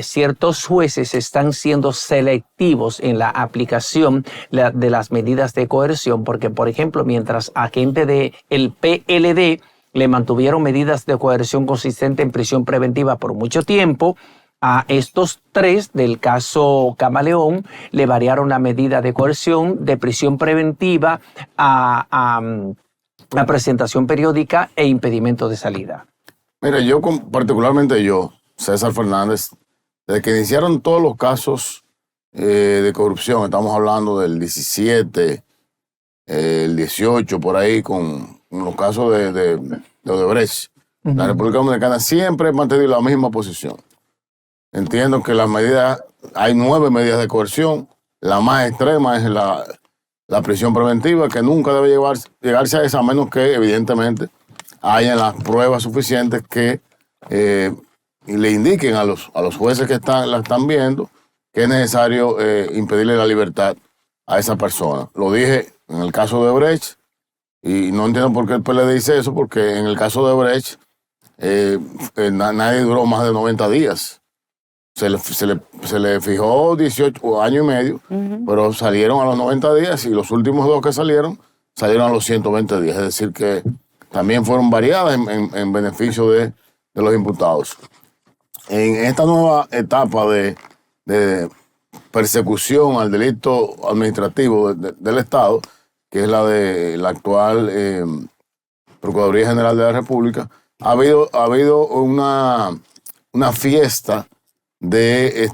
ciertos jueces están siendo selectivos en la aplicación de las medidas de coerción, porque, por ejemplo, mientras a gente del PLD le mantuvieron medidas de coerción consistente en prisión preventiva por mucho tiempo, a estos tres del caso Camaleón le variaron la medida de coerción de prisión preventiva a presentación periódica e impedimento de salida. Mira, particularmente yo, César Fernández, desde que iniciaron todos los casos de corrupción, estamos hablando del 17, el 18, por ahí, con los casos de Odebrecht, la República Dominicana siempre ha mantenido la misma posición. Entiendo que las medidas, hay 9 medidas de coerción, la más extrema es la prisión preventiva, que nunca debe llegarse a esa, a menos que, evidentemente, haya las pruebas suficientes que le indiquen a los jueces que la están viendo que es necesario impedirle la libertad a esa persona. Lo dije en el caso de Odebrecht, y no entiendo por qué el PLD dice eso, porque en el caso de Odebrecht nadie duró más de 90 días. Se le fijó 18 años y medio, pero salieron a los 90 días y los últimos 2 que salieron a los 120 días. Es decir, que también fueron variadas en beneficio de los imputados. En esta nueva etapa de persecución al delito administrativo del Estado, que es la de la actual Procuraduría General de la República, ha habido una fiesta de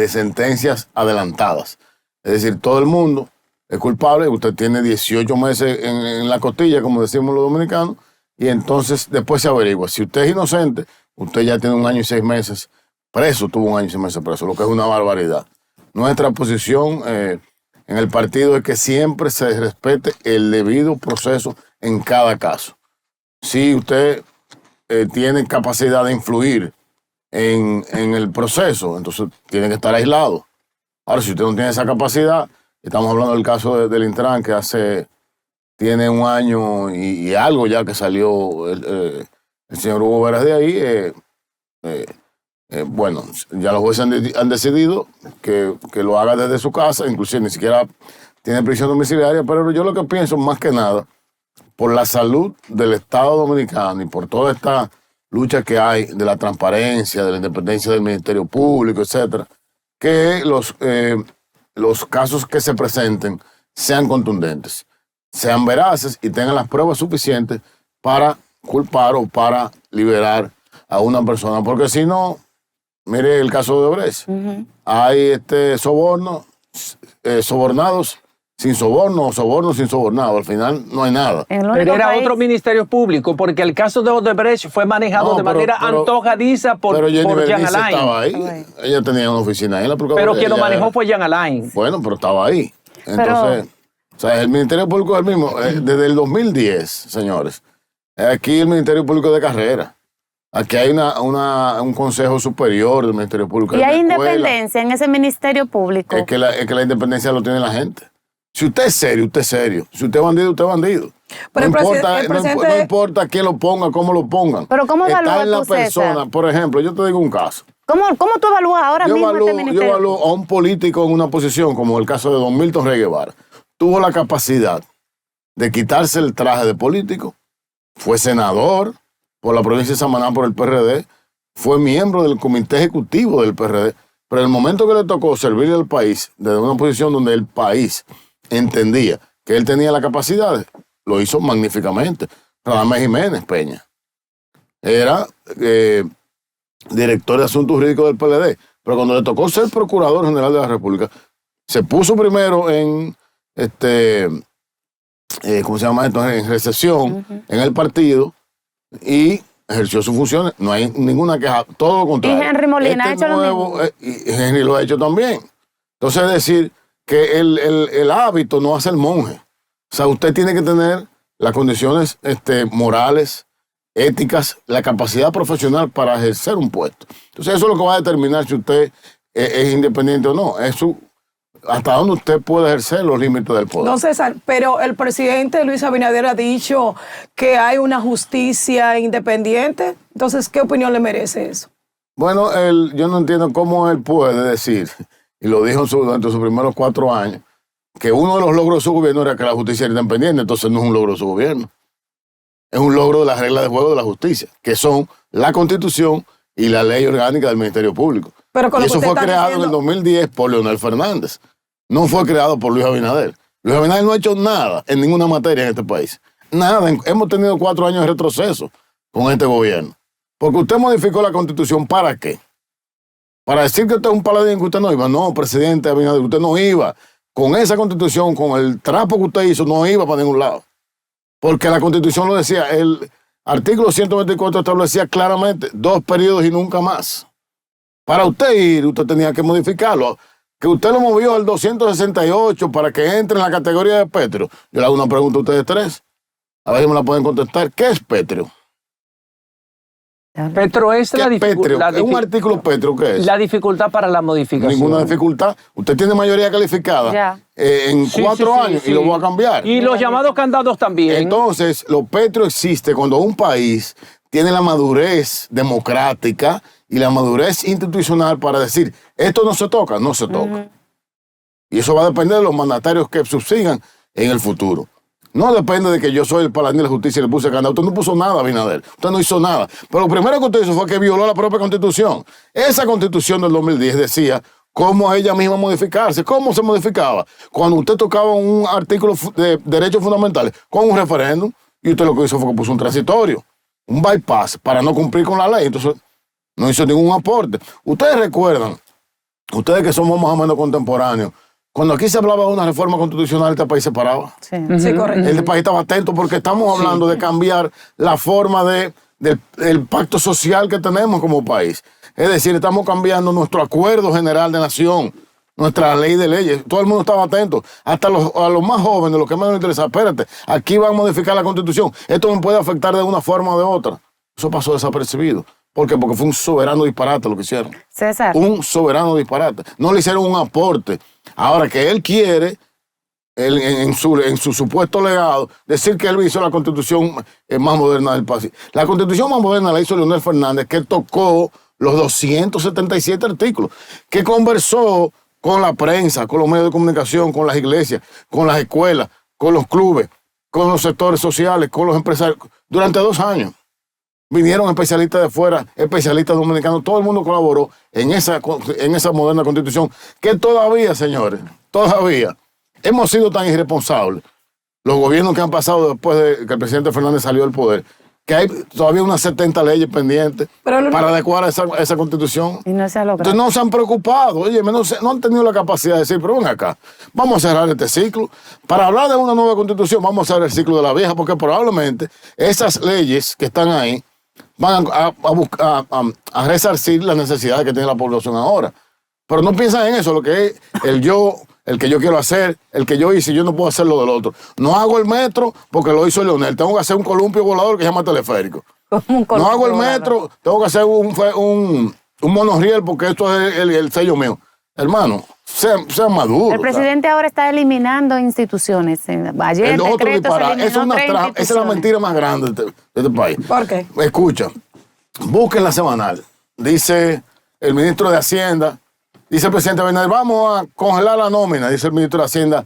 sentencias adelantadas. Es decir, todo el mundo es culpable, usted tiene 18 meses en la costilla, como decimos los dominicanos, y entonces después se averigua. Si usted es inocente, usted ya tiene 1 año y 6 meses preso, tuvo 1 año y 6 meses preso, lo que es una barbaridad. Nuestra posición en el partido es que siempre se respete el debido proceso en cada caso. Si usted tiene capacidad de influir en el proceso, entonces tiene que estar aislado. Ahora, si usted no tiene esa capacidad, estamos hablando del caso del Intran, que tiene un año y algo ya que salió el señor Hugo Veras de ahí. Bueno, ya los jueces han decidido que lo haga desde su casa, inclusive ni siquiera tiene prisión domiciliaria, pero yo lo que pienso más que nada, por la salud del Estado Dominicano y por toda esta lucha que hay de la transparencia, de la independencia del Ministerio Público, etcétera, que los casos que se presenten sean contundentes, sean veraces y tengan las pruebas suficientes para culpar o para liberar a una persona, porque si no, mire el caso de Odebrecht, hay sobornados sin soborno o sobornos sin sobornado, al final no hay nada. Pero era otro ministerio público, porque el caso de Odebrecht fue manejado de manera antojadiza por Jean Alain. Estaba ahí, ella tenía una oficina ahí en la Procuraduría. Pero quien lo manejó fue Jean Alain. Bueno, pero estaba ahí. Entonces, o sea, el Ministerio Público es el mismo. Desde el 2010, señores, aquí el Ministerio Público es de carrera. Aquí hay un consejo superior del Ministerio Público. ¿Y hay independencia en ese Ministerio Público? Es que la independencia lo tiene la gente. Si usted es serio, usted es serio. Si usted es bandido, usted es bandido. Pero no importa quién lo ponga, cómo lo pongan. Pero ¿cómo evalúa la tú, persona? César? Por ejemplo, yo te digo un caso. ¿Cómo tú evalúas ahora mismo este ministerio? Yo evalúo a un político en una posición, como el caso de don Milton Rey Guevara. Tuvo la capacidad de quitarse el traje de político, fue senador por la provincia de Samaná por el PRD, fue miembro del comité ejecutivo del PRD, pero en el momento que le tocó servirle al país, desde una posición donde el país entendía que él tenía la capacidad, lo hizo magníficamente. Radamés Jiménez Peña era director de Asuntos Jurídicos del PLD, pero cuando le tocó ser Procurador General de la República, se puso primero en ¿cómo se llama esto? En recesión en el partido y ejerció sus funciones. No hay ninguna queja, todo lo contrario. Y Henry Molina ha hecho lo mismo. Y Henry lo ha hecho también. Entonces, es decir, que el hábito no hace el monje. O sea, usted tiene que tener las condiciones morales, éticas, la capacidad profesional para ejercer un puesto. Entonces, eso es lo que va a determinar si usted es independiente o no. Es hasta dónde usted puede ejercer los límites del poder. No, César, pero el presidente Luis Abinader ha dicho que hay una justicia independiente. Entonces, ¿qué opinión le merece eso? Bueno, yo no entiendo cómo él puede decir, y lo dijo durante sus primeros 4 años, que uno de los logros de su gobierno era que la justicia era independiente. Entonces no es un logro de su gobierno. Es un logro de las reglas de juego de la justicia, que son la Constitución y la ley orgánica del Ministerio Público. Pero y eso fue creado en el 2010 por Leonel Fernández. No fue creado por Luis Abinader. Luis Abinader no ha hecho nada en ninguna materia en este país. Nada. Hemos tenido 4 años de retroceso con este gobierno. Porque usted modificó la Constitución, ¿para qué? Para decir que usted es un paladín, que usted no iba. No, presidente Abinader, usted no iba. Con esa Constitución, con el trapo que usted hizo, no iba para ningún lado. Porque la Constitución lo decía, el artículo 124 establecía claramente 2 periodos y nunca más. Para usted ir, usted tenía que modificarlo. Que usted lo movió al 268 para que entre en la categoría de pétreo. Yo le hago una pregunta a ustedes 3. A ver si me la pueden contestar. ¿Qué es pétreo? Pétreo es la dificultad. ¿Un artículo pétreo qué es? La dificultad para la modificación. Ninguna dificultad. Usted tiene mayoría calificada en 4 años y lo va a cambiar. Y los llamados candados también. Entonces, lo pétreo existe cuando un país tiene la madurez democrática y la madurez institucional para decir, esto no se toca, no se toca. Y eso va a depender de los mandatarios que subsigan en el futuro. No depende de que yo soy el paladín de la justicia y le puse candado. Usted no puso nada, Abinader. Usted no hizo nada. Pero lo primero que usted hizo fue que violó la propia Constitución. Esa Constitución del 2010 decía cómo ella misma modificarse. ¿Cómo se modificaba? Cuando usted tocaba un artículo de derechos fundamentales con un referéndum, y usted lo que hizo fue que puso un transitorio, un bypass para no cumplir con la ley. Entonces, no hizo ningún aporte. Ustedes recuerdan, ustedes que somos más o menos contemporáneos, cuando aquí se hablaba de una reforma constitucional, este país se paraba. Sí, sí, correcto. El país estaba atento porque estamos hablando de cambiar la forma del pacto social que tenemos como país. Es decir, estamos cambiando nuestro acuerdo general de nación, nuestra ley de leyes. Todo el mundo estaba atento. Hasta a los más jóvenes, los que más nos interesa. Espérate, aquí van a modificar la Constitución. Esto me puede afectar de una forma o de otra. Eso pasó desapercibido. ¿Por qué? Porque fue un soberano disparate lo que hicieron. César. Un soberano disparate. No le hicieron un aporte. Ahora que él quiere, en su supuesto legado, decir que él hizo la constitución más moderna del país. La constitución más moderna la hizo Leonel Fernández, que tocó los 277 artículos, que conversó con la prensa, con los medios de comunicación, con las iglesias, con las escuelas, con los clubes, con los sectores sociales, con los empresarios, durante 2 años. Vinieron especialistas de fuera, especialistas dominicanos, todo el mundo colaboró en esa moderna constitución, que todavía, señores, todavía hemos sido tan irresponsables, los gobiernos que han pasado después de que el presidente Fernández salió del poder, que hay todavía unas 70 leyes pendientes para adecuar esa constitución. Y no se ha logrado. Entonces no se han preocupado, oye, no han tenido la capacidad de decir, pero ven acá, vamos a cerrar este ciclo. Para hablar de una nueva constitución, vamos a cerrar el ciclo de la vieja, porque probablemente esas leyes que están ahí van a resarcir las necesidades que tiene la población ahora. Pero no piensan en eso, lo que es el que yo quiero hacer, el que yo hice, yo no puedo hacer lo del otro. No hago el metro porque lo hizo Leonel, tengo que hacer un columpio volador que se llama teleférico. No hago el metro, tengo que hacer un monorriel porque esto es el sello mío. Hermano, sean maduros. El presidente ahora está eliminando instituciones. Ayer el otro decreto se eliminó esa es la mentira más grande de este país. ¿Por qué? Escucha, busquen la semanal. Dice el ministro de Hacienda, dice el presidente Abinader, vamos a congelar la nómina, dice el ministro de Hacienda.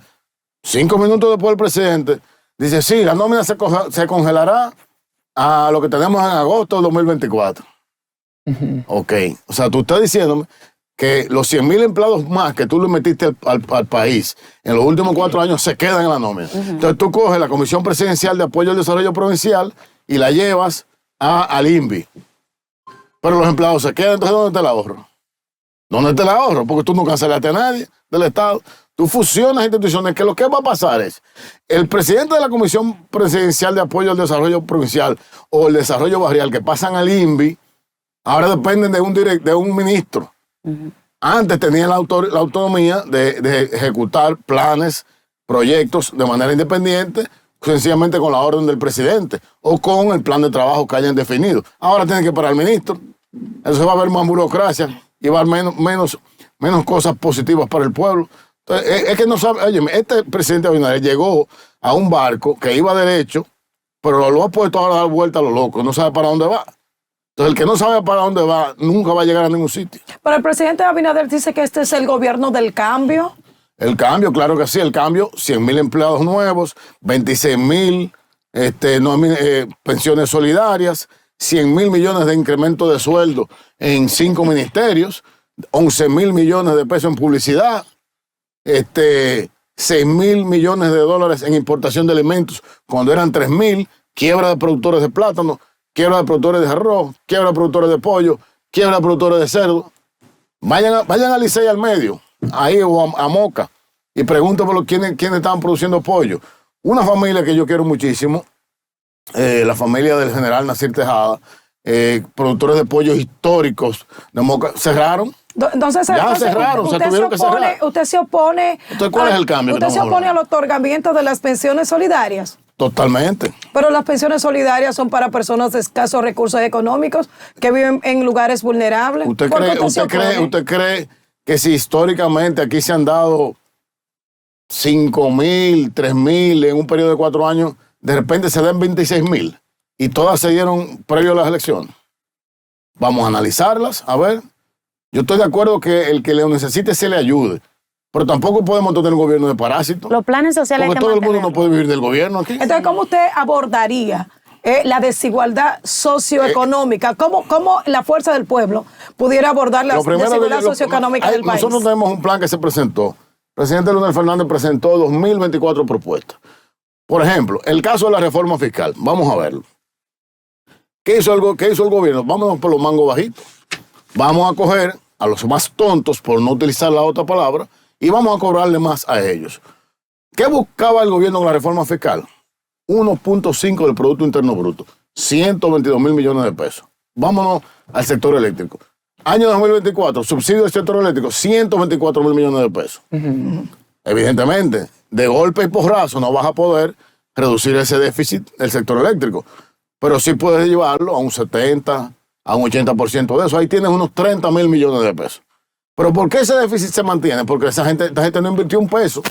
5 minutos después el presidente dice, sí, la nómina se congelará a lo que tenemos en agosto de 2024. Ok, o sea, tú estás diciéndome que los 100,000 empleados más que tú le metiste al país en los últimos 4 años se quedan en la nómina. Entonces tú coges la Comisión Presidencial de Apoyo al Desarrollo Provincial y la llevas al INVI. Pero los empleados se quedan, entonces ¿dónde está el ahorro? ¿Dónde está el ahorro? Porque tú no cancelaste a nadie del Estado. Tú fusionas instituciones, que lo que va a pasar es el presidente de la Comisión Presidencial de Apoyo al Desarrollo Provincial o el Desarrollo Barrial que pasan al INVI, ahora dependen de un ministro. Antes tenían la autonomía de ejecutar planes, proyectos de manera independiente, sencillamente con la orden del presidente o con el plan de trabajo que hayan definido. Ahora tienen que parar al ministro. Entonces va a haber más burocracia y va a haber menos cosas positivas para el pueblo. Entonces, es que no sabe, oye, este presidente Abinader llegó a un barco que iba derecho, pero lo ha puesto ahora a dar vuelta a lo loco, no sabe para dónde va. Entonces, el que no sabe para dónde va, nunca va a llegar a ningún sitio. Pero el presidente Abinader dice que este es el gobierno del cambio. El cambio, claro que sí, el cambio, 100,000 empleados nuevos, 26,000 pensiones solidarias, 100,000 millones de incremento de sueldo en 5 ministerios, 11,000 millones de pesos en publicidad, 6,000 millones de dólares en importación de alimentos, cuando eran 3,000, quiebra de productores de plátano, quiebra de productores de arroz, quiebra de productores de pollo, quiebra de productores de cerdo. Vayan a Licey al medio, ahí o a Moca, y pregunten por quiénes estaban produciendo pollo. Una familia que yo quiero muchísimo, la familia del general Nasir Tejada, productores de pollos históricos de Moca, cerraron. Entonces, cerraron, usted tuvieron que cerrar. Usted se opone. Entonces, ¿cuál es el cambio? ¿Usted se opone al otorgamiento de las pensiones solidarias? Totalmente. Pero las pensiones solidarias son para personas de escasos recursos económicos que viven en lugares vulnerables. ¿Usted cree que si históricamente aquí se han dado 5,000, 3,000 en un periodo de 4 años, de repente se den 26,000 y todas se dieron previo a las elecciones? Vamos a analizarlas, a ver. Yo estoy de acuerdo que el que lo necesite se le ayude, pero tampoco podemos tener un gobierno de parásitos. Los planes sociales porque todo el mundo no puede vivir del gobierno aquí. Entonces, ¿cómo usted abordaría la desigualdad socioeconómica? ¿Cómo la fuerza del pueblo pudiera abordar la desigualdad socioeconómica del país? Nosotros tenemos un plan que se presentó. El presidente Leonel Fernández presentó 2024 propuestas. Por ejemplo, el caso de la reforma fiscal. Vamos a verlo. ¿Qué hizo el gobierno? Vámonos por los mangos bajitos. Vamos a coger a los más tontos, por no utilizar la otra palabra, y vamos a cobrarle más a ellos. ¿Qué buscaba el gobierno con la reforma fiscal? 1.5 del Producto Interno Bruto, 122,000 millones de pesos. Vámonos al sector eléctrico. Año 2024, subsidio del sector eléctrico, 124,000 millones de pesos. Evidentemente, de golpe y porrazo no vas a poder reducir ese déficit del sector eléctrico, pero sí puedes llevarlo a un 70, a un 80% de eso. Ahí tienes unos 30 mil millones de pesos. ¿Pero por qué ese déficit se mantiene? Porque esta gente no invirtió un peso.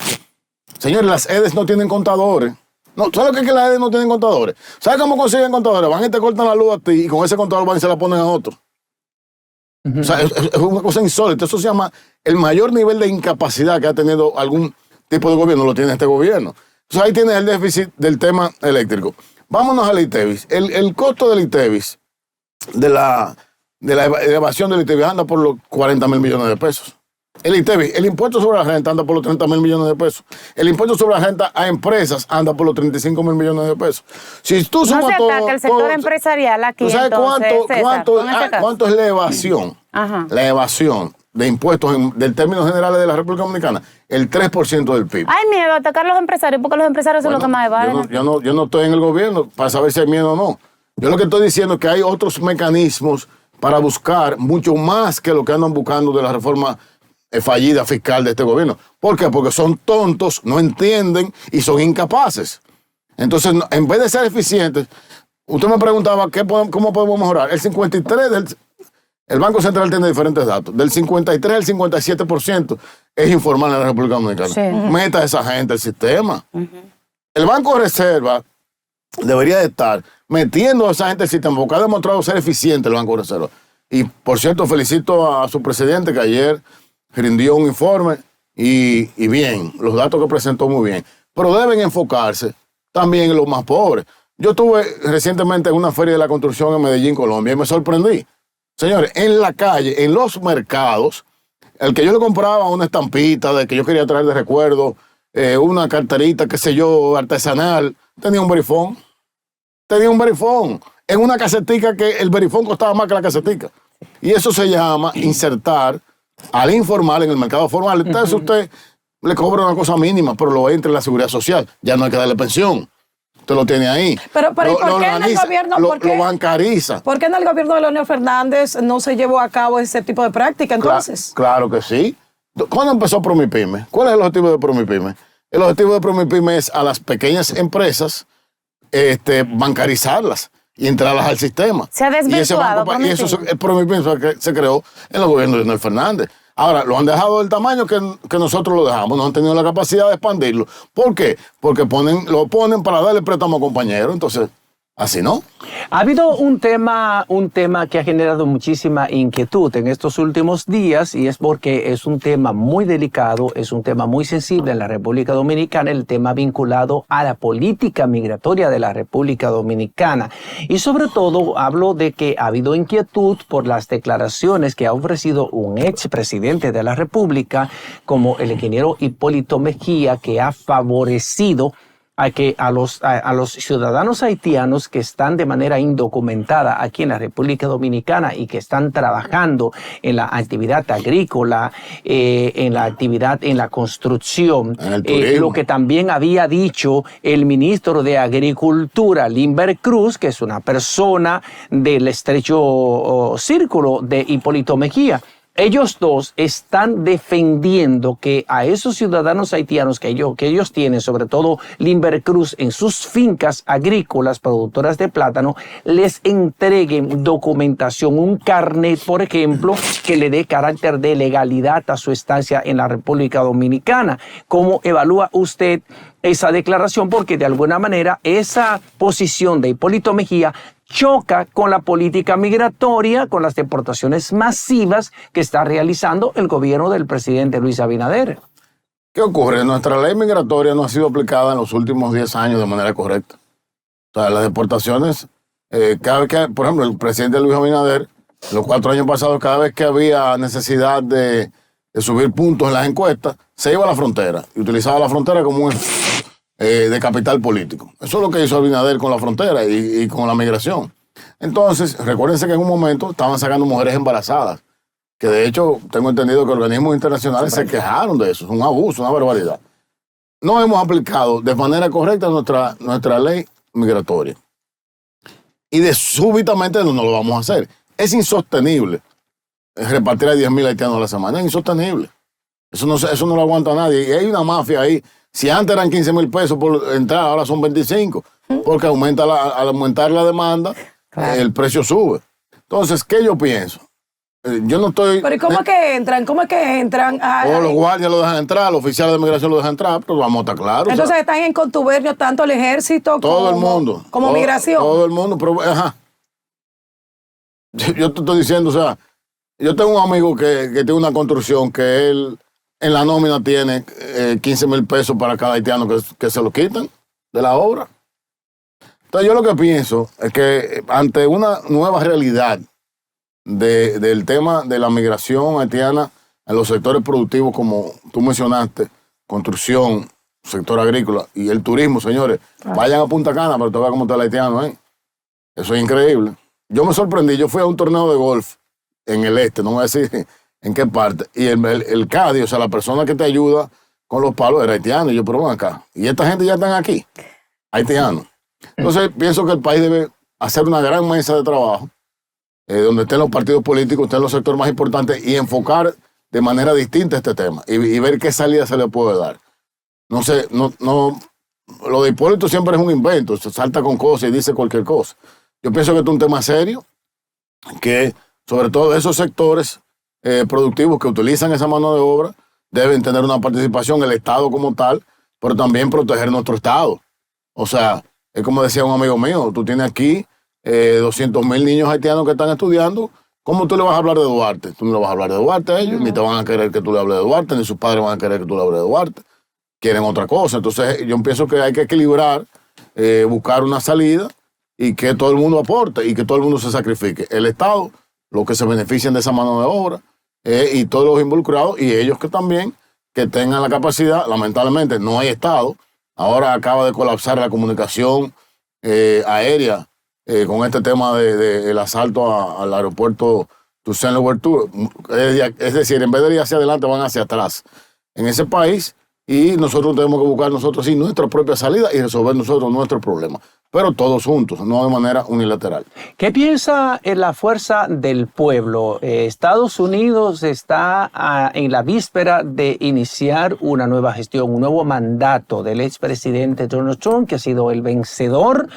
Señores, las EDES no tienen contadores. No, ¿sabes lo que es que las EDES no tienen contadores? ¿Sabes cómo consiguen contadores? Van y te cortan la luz a ti y con ese contador van y se la ponen a otro. O sea, es una cosa insólita. Eso se llama el mayor nivel de incapacidad que ha tenido algún tipo de gobierno, lo tiene este gobierno. Entonces ahí tienes el déficit del tema eléctrico. Vámonos al ITEVIS. El costo del ITEVIS, de la elevación del ITEVIS, anda por los 40 mil millones de pesos. El ITEVIS, el impuesto sobre la renta anda por los 30 mil millones de pesos. El impuesto sobre la renta a empresas anda por los 35 mil millones de pesos. Si tú sumas no se ataca el sector todo, empresarial aquí. ¿tú sabes entonces, cuánto es la evasión? Ajá. La evasión de impuestos del términos generales de la República Dominicana, el 3% del PIB. Hay miedo a atacar a los empresarios porque los empresarios son los que más evaden. Yo no estoy en el gobierno para saber si hay miedo o no. Yo lo que estoy diciendo es que hay otros mecanismos para buscar mucho más que lo que andan buscando de la reforma fallida fiscal de este gobierno. ¿Por qué? Porque son tontos, no entienden y son incapaces. Entonces, en vez de ser eficientes, usted me preguntaba cómo podemos mejorar. El Banco Central tiene diferentes datos. Del 53 al 57% es informal en la República Dominicana. Sí. Meta a esa gente al sistema. El Banco de Reserva debería de estar metiendo a esa gente al sistema porque ha demostrado ser eficiente el Banco de Reserva. Y, por cierto, felicito a su presidente que ayer rindió un informe y bien, los datos que presentó muy bien. Pero deben enfocarse también en los más pobres. Yo estuve recientemente en una feria de la construcción en Medellín, Colombia, y me sorprendí. Señores, en la calle, en los mercados, el que yo le compraba una estampita de que yo quería traer de recuerdo, una carterita, qué sé yo, artesanal, tenía un verifón. En una casetica que el verifón costaba más que la casetica. Y eso se llama insertar al informal en el mercado formal. Entonces usted le cobra una cosa mínima, pero lo entra en la seguridad social. Ya no hay que darle pensión. Usted lo tiene ahí. Pero ¿y por qué en el gobierno? Lo bancariza. ¿Por qué en el gobierno de Leonel Fernández no se llevó a cabo ese tipo de práctica entonces? Claro que sí. ¿Cuándo empezó Promipyme? ¿Cuál es el objetivo de Promipyme? El objetivo de Promipyme es a las pequeñas empresas bancarizarlas y entrarlas al sistema. Se ha desvirtuado. Y eso Promipyme se creó en el gobierno de Leonel Fernández. Ahora, lo han dejado del tamaño que nosotros lo dejamos. No han tenido la capacidad de expandirlo. ¿Por qué? Porque lo ponen para darle préstamo a compañeros. Entonces, así no. Ha habido un tema que ha generado muchísima inquietud en estos últimos días y es porque es un tema muy delicado, es un tema muy sensible en la República Dominicana, el tema vinculado a la política migratoria de la República Dominicana. Y sobre todo hablo de que ha habido inquietud por las declaraciones que ha ofrecido un expresidente de la República como el ingeniero Hipólito Mejía, que ha favorecido a los ciudadanos haitianos que están de manera indocumentada aquí en la República Dominicana y que están trabajando en la actividad agrícola, en la actividad en la construcción, lo que también había dicho el ministro de Agricultura, Limber Cruz, que es una persona del estrecho círculo de Hipólito Mejía. Ellos dos están defendiendo que a esos ciudadanos haitianos que ellos tienen, sobre todo Limber Cruz, en sus fincas agrícolas productoras de plátano, les entreguen documentación, un carnet, por ejemplo, que le dé carácter de legalidad a su estancia en la República Dominicana. ¿Cómo evalúa usted esa declaración? Porque de alguna manera esa posición de Hipólito Mejía choca con la política migratoria, con las deportaciones masivas que está realizando el gobierno del presidente Luis Abinader. ¿Qué ocurre? Nuestra ley migratoria no ha sido aplicada en los últimos 10 años de manera correcta. O sea, las deportaciones, cada vez que, por ejemplo, el presidente Luis Abinader, los 4 años pasados, cada vez que había necesidad de subir puntos en las encuestas, se iba a la frontera y utilizaba la frontera como un de capital político. Eso es lo que hizo Abinader con la frontera y con la migración. Entonces, recuérdense que en un momento estaban sacando mujeres embarazadas, que de hecho tengo entendido que organismos internacionales se quejaron de eso. Es un abuso, una barbaridad. No hemos aplicado de manera correcta nuestra ley migratoria. Y súbitamente no lo vamos a hacer. Es insostenible repartir a 10,000 haitianos a la semana. Es insostenible. Eso no lo aguanta nadie. Y hay una mafia ahí. Si antes eran 15,000 pesos por entrar, ahora son 25. Porque al aumentar la demanda, claro, el precio sube. Entonces, ¿qué yo pienso? Yo no estoy... Pero ¿y cómo es que entran? ¿Cómo es que entran? O los guardias lo dejan entrar, los oficiales de migración lo dejan entrar, pero vamos a estar claros. Entonces o sea, están en contubernio tanto el ejército todo como, el mundo. como todo, migración. Todo el mundo, pero ajá. Yo te estoy diciendo, o sea, yo tengo un amigo que tiene una construcción que él en la nómina tiene 15 mil pesos para cada haitiano que se lo quitan de la obra. Entonces yo lo que pienso es que ante una nueva realidad del tema de la migración haitiana en los sectores productivos, como tú mencionaste, construcción, sector agrícola y el turismo, señores, vayan a Punta Cana para que vean cómo está el haitiano, ¿eh? Eso es increíble. Yo me sorprendí, yo fui a un torneo de golf en el este, no voy a decir en qué parte, y el caddy, o sea, la persona que te ayuda con los palos era haitiano, y yo, pero ven acá, y esta gente ya están aquí, haitianos. Entonces, pienso que el país debe hacer una gran mesa de trabajo, donde estén los partidos políticos, estén los sectores más importantes, y enfocar de manera distinta este tema, y ver qué salida se le puede dar. No sé, no, lo de Hipólito siempre es un invento, se salta con cosas y dice cualquier cosa. Yo pienso que esto es un tema serio, que sobre todo esos sectores productivos que utilizan esa mano de obra deben tener una participación, el Estado como tal, pero también proteger nuestro Estado. O sea, es como decía un amigo mío, tú tienes aquí 200,000 niños haitianos que están estudiando. ¿Cómo tú le vas a hablar de Duarte? Tú no le vas a hablar de Duarte a ellos, ni te van a querer que tú le hables de Duarte, ni sus padres van a querer que tú le hables de Duarte. Quieren otra cosa. Entonces, yo pienso que hay que equilibrar, buscar una salida y que todo el mundo aporte y que todo el mundo se sacrifique. El Estado, los que se benefician de esa mano de obra, y todos los involucrados, y ellos que también que tengan la capacidad. Lamentablemente no hay Estado. Ahora acaba de colapsar la comunicación aérea con este tema del asalto al aeropuerto Toussaint-Louverture. Es decir, en vez de ir hacia adelante, van hacia atrás en ese país, y nosotros tenemos que buscar nosotros sí nuestra propia salida y resolver nosotros nuestros problemas, pero todos juntos, no de manera unilateral. ¿Qué piensa en la fuerza del pueblo? Estados Unidos está en la víspera de iniciar una nueva gestión, un nuevo mandato del expresidente Donald Trump, que ha sido el vencedor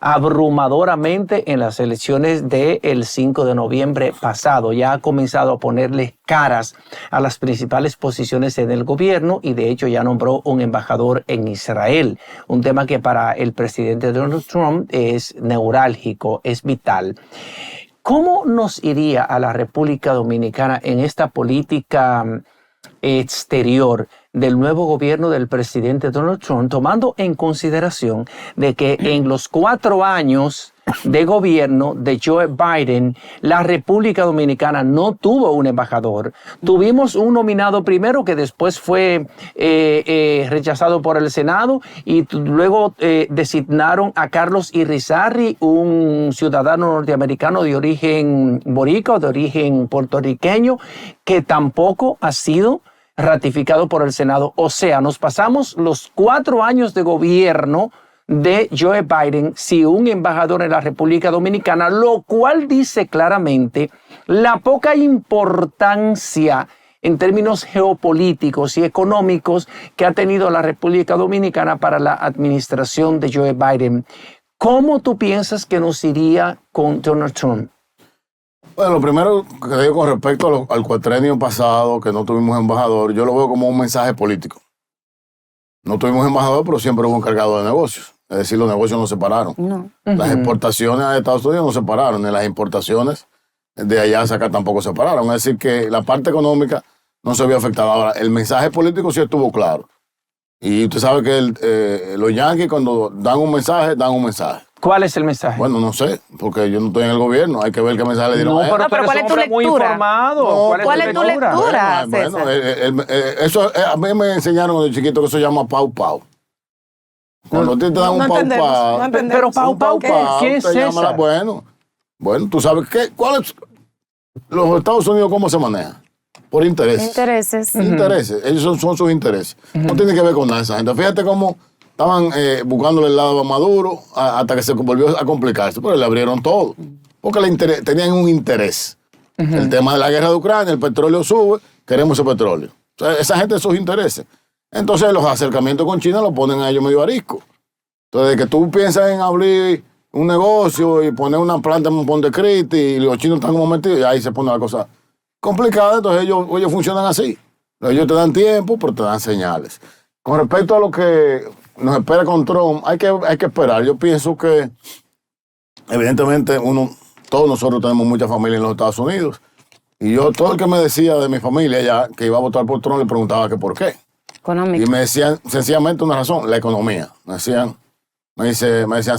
abrumadoramente en las elecciones del 5 de noviembre pasado. Ya ha comenzado a ponerle caras a las principales posiciones en el gobierno y de hecho ya nombró un embajador en Israel, un tema que para el presidente Donald Trump es neurálgico, es vital. ¿Cómo nos iría a la República Dominicana en esta política exterior del nuevo gobierno del presidente Donald Trump, tomando en consideración de que en los 4 años de gobierno de Joe Biden, la República Dominicana no tuvo un embajador? Tuvimos un nominado primero que después fue rechazado por el Senado, y luego designaron a Carlos Irizarry, un ciudadano norteamericano de origen boricua, de origen puertorriqueño, que tampoco ha sido ratificado por el Senado. O sea, nos pasamos los 4 años de gobierno de Joe Biden sin un embajador en la República Dominicana, lo cual dice claramente la poca importancia en términos geopolíticos y económicos que ha tenido la República Dominicana para la administración de Joe Biden. ¿Cómo tú piensas que nos iría con Donald Trump? Bueno, lo primero que digo con respecto al cuatrenio pasado, que no tuvimos embajador, yo lo veo como un mensaje político. No tuvimos embajador, pero siempre hubo encargado de negocios. Es decir, los negocios no se pararon. No. Las exportaciones a Estados Unidos no se pararon, ni las importaciones de allá hacia acá tampoco se pararon. Es decir, que la parte económica no se vio afectada. Ahora, el mensaje político sí estuvo claro. Y usted sabe que los yanquis cuando dan un mensaje, dan un mensaje. ¿Cuál es el mensaje? Bueno, no sé, porque yo no estoy en el gobierno. Hay que ver qué mensaje le dieron a él. Pero ¿cuál es tu muy lectura? informado. No, ¿Cuál es tu lectura, Bueno, César? eso a mí me enseñaron de chiquito que eso se llama pau pau. Cuando te dan un pau pau. Pero pau pau, ¿qué es eso? Bueno, tú sabes cuál es los Estados Unidos, cómo se maneja. Por intereses. Intereses. Intereses. Ellos son sus intereses. No tiene que ver con nada esa gente. Fíjate cómo estaban buscándole el lado a Maduro hasta que se volvió a complicarse, pero le abrieron todo. Porque tenían un interés. El tema de la guerra de Ucrania, el petróleo sube, queremos ese petróleo. O sea, esa gente, sus intereses. Entonces los acercamientos con China los ponen a ellos medio arisco. Entonces, de que tú piensas en abrir un negocio y poner una planta en un Montecristi y los chinos están como metidos y ahí se pone la cosa complicada. Entonces ellos funcionan así. Ellos te dan tiempo, pero te dan señales. Con respecto a lo que nos espera con Trump, hay que esperar. Yo pienso que, evidentemente, todos nosotros tenemos mucha familia en los Estados Unidos. Y todo el que me decía de mi familia ya que iba a votar por Trump le preguntaba que por qué. Económico. Y me decían sencillamente una razón, la economía. Me decían,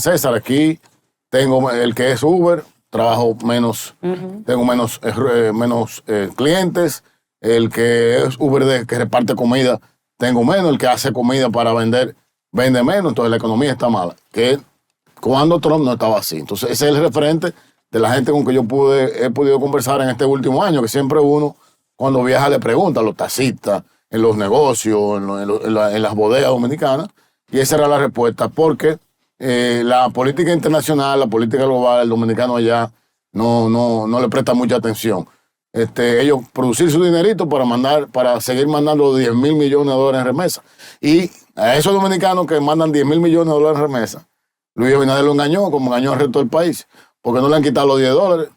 César, aquí tengo el que es Uber, trabajo menos, tengo menos clientes. El que es Uber que reparte comida, tengo menos. El que hace comida para vender, vende menos. Entonces la economía está mala. Que cuando Trump no estaba así. Entonces ese es el referente de la gente con que yo he podido conversar en este último año, que siempre uno, cuando viaja, le pregunta a los taxistas, en los negocios, en las bodegas dominicanas, y esa era la respuesta, porque la política internacional, la política global, el dominicano allá no le presta mucha atención. Ellos producir su dinerito para seguir mandando 10 mil millones de dólares en remesa. Y a esos dominicanos que mandan 10 mil millones de dólares en remesa, Luis Abinader lo engañó, como engañó al resto del país, porque no le han quitado los 10 dólares,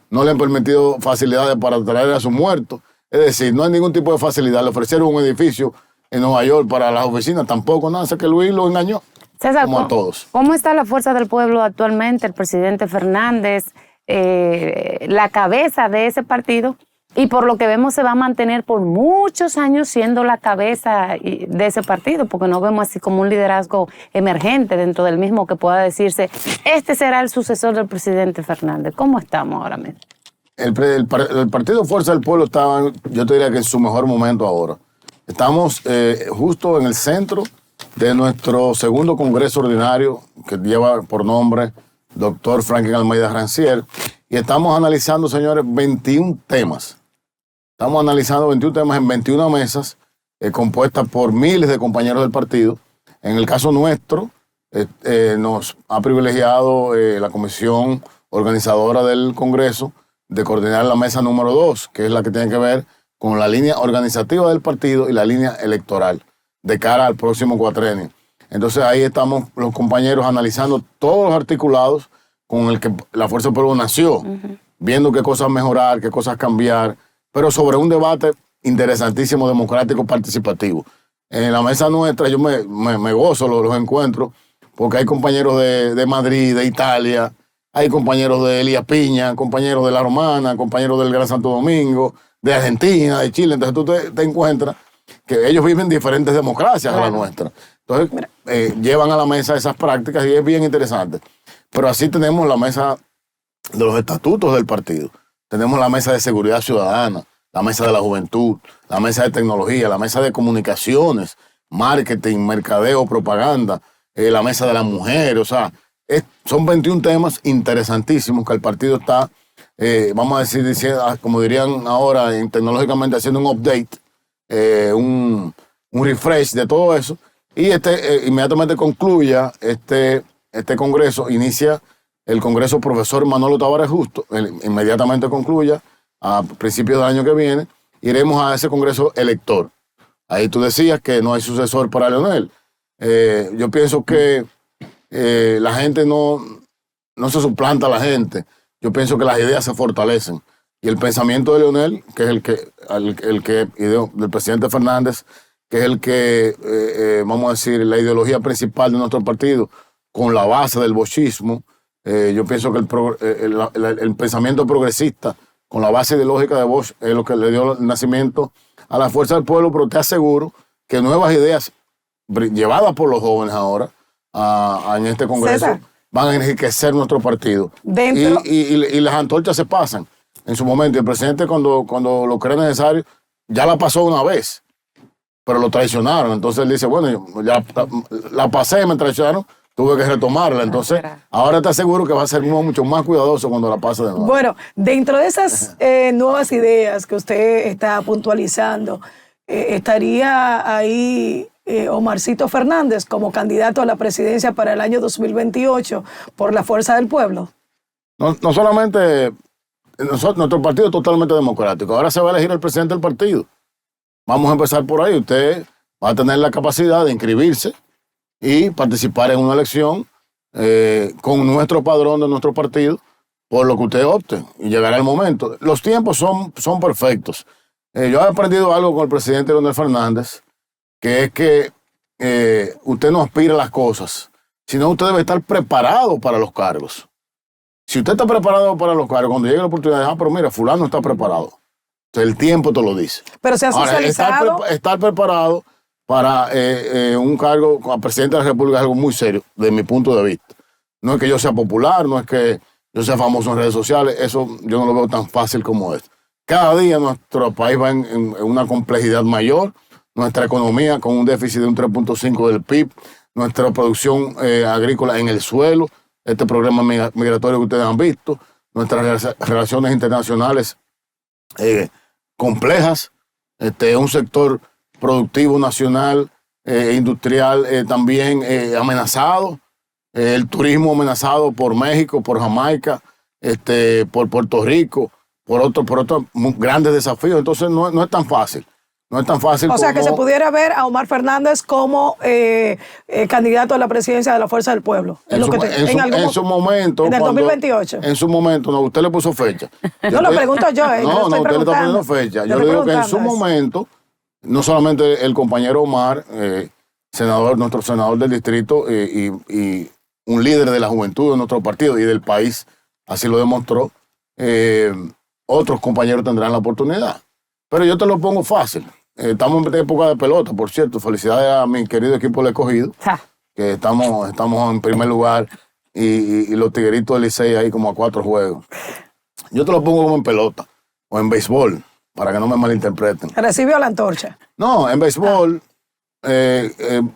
no le han permitido facilidades para traer a sus muertos. Es decir, no hay ningún tipo de facilidad. Le ofrecieron un edificio en Nueva York para las oficinas, tampoco nada, sé que Luis lo engañó. César, como a todos. ¿Cómo está la Fuerza del Pueblo actualmente? El presidente Fernández, la cabeza de ese partido, y por lo que vemos se va a mantener por muchos años siendo la cabeza de ese partido, porque no vemos así como un liderazgo emergente dentro del mismo que pueda decirse, este será el sucesor del presidente Fernández. ¿Cómo estamos ahora mismo? El Partido Fuerza del Pueblo está, yo te diría que en su mejor momento ahora. Estamos justo en el centro de nuestro segundo congreso ordinario, que lleva por nombre Dr. Franklin Almeida Rancière, y estamos analizando, señores, 21 temas. Estamos analizando 21 temas en 21 mesas, compuestas por miles de compañeros del partido. En el caso nuestro, nos ha privilegiado la comisión organizadora del Congreso de coordinar la mesa número 2, que es la que tiene que ver con la línea organizativa del partido y la línea electoral de cara al próximo cuatrenio. Entonces ahí estamos los compañeros analizando todos los articulados con el que la Fuerza del Pueblo nació, viendo qué cosas mejorar, qué cosas cambiar, pero sobre un debate interesantísimo, democrático, participativo. En la mesa nuestra yo me gozo los encuentros, porque hay compañeros de Madrid, de Italia, hay compañeros de Elías Piña, compañeros de La Romana, compañeros del Gran Santo Domingo, de Argentina, de Chile. Entonces tú te encuentras que ellos viven diferentes democracias a la nuestra. Entonces llevan a la mesa esas prácticas y es bien interesante. Pero así tenemos la mesa de los estatutos del partido. Tenemos la mesa de seguridad ciudadana, la mesa de la juventud, la mesa de tecnología, la mesa de comunicaciones, marketing, mercadeo, propaganda, la mesa de las mujeres. O sea, son 21 temas interesantísimos que el partido está, vamos a decir, como dirían ahora tecnológicamente, haciendo un update, un refresh de todo eso. Y inmediatamente concluya este congreso, inicia el Congreso Profesor Manolo Tavares Justo, inmediatamente concluya a principios del año que viene, iremos a ese Congreso elector. Ahí tú decías que no hay sucesor para Leonel. Yo pienso que la gente no se suplanta a la gente. Yo pienso que las ideas se fortalecen. Y el pensamiento de Leonel, que es del presidente Fernández, que es el que, vamos a decir, la ideología principal de nuestro partido, con la base del bochismo, yo pienso que el pensamiento progresista, con la base ideológica de Bosch, es lo que le dio el nacimiento a la Fuerza del Pueblo, pero te aseguro que nuevas ideas llevadas por los jóvenes ahora en este Congreso César, van a enriquecer nuestro partido. Y las antorchas se pasan en su momento. El presidente cuando lo cree necesario, ya la pasó una vez, pero lo traicionaron. Entonces él dice, bueno, ya la pasé, me traicionaron, tuve que retomarla. Entonces, ahora te aseguro que va a ser mucho más cuidadoso cuando la pase de nuevo. Bueno, dentro de esas nuevas ideas que usted está puntualizando, estaría ahí Omarcito Fernández como candidato a la presidencia para el año 2028 por la Fuerza del Pueblo. No solamente, nuestro partido es totalmente democrático. Ahora se va a elegir el presidente del partido. Vamos a empezar por ahí. Usted va a tener la capacidad de inscribirse y participar en una elección con nuestro padrón de nuestro partido, por lo que usted opte, y llegará el momento. Los tiempos son perfectos. Yo he aprendido algo con el presidente Leonel Fernández, que es que usted no aspira a las cosas, sino usted debe estar preparado para los cargos. Si usted está preparado para los cargos, cuando llegue la oportunidad, pero mira, fulano está preparado. Entonces el tiempo te lo dice. Pero se ha socializado. Ahora, estar preparado para un cargo como presidente de la República es algo muy serio, desde mi punto de vista. No es que yo sea popular, no es que yo sea famoso en redes sociales, eso yo no lo veo tan fácil como esto. Cada día nuestro país va en una complejidad mayor, nuestra economía con un déficit de un 3.5 del PIB, nuestra producción agrícola en el suelo, este problema migratorio que ustedes han visto, nuestras relaciones internacionales complejas, un sector productivo nacional, industrial también amenazado, el turismo amenazado por México, por Jamaica, por Puerto Rico, por otros grandes desafíos. Entonces no es tan fácil. No es tan fácil. O sea, que se pudiera ver a Omar Fernández como candidato a la presidencia de la Fuerza del Pueblo. En su momento. En el 2028. En su momento, no, usted le puso fecha. No, lo pregunto yo. No, usted le está poniendo fecha. Yo le digo que en su momento, no solamente el compañero Omar, nuestro senador del distrito y un líder de la juventud de nuestro partido y del país, así lo demostró, otros compañeros tendrán la oportunidad. Pero yo te lo pongo fácil. Estamos en época de pelota, por cierto. Felicidades a mi querido equipo del Escogido, que estamos en primer lugar y los Tigueritos del Licey ahí como a 4 juegos. Yo te lo pongo como en pelota o en béisbol, para que no me malinterpreten. Recibió la antorcha. No, en béisbol,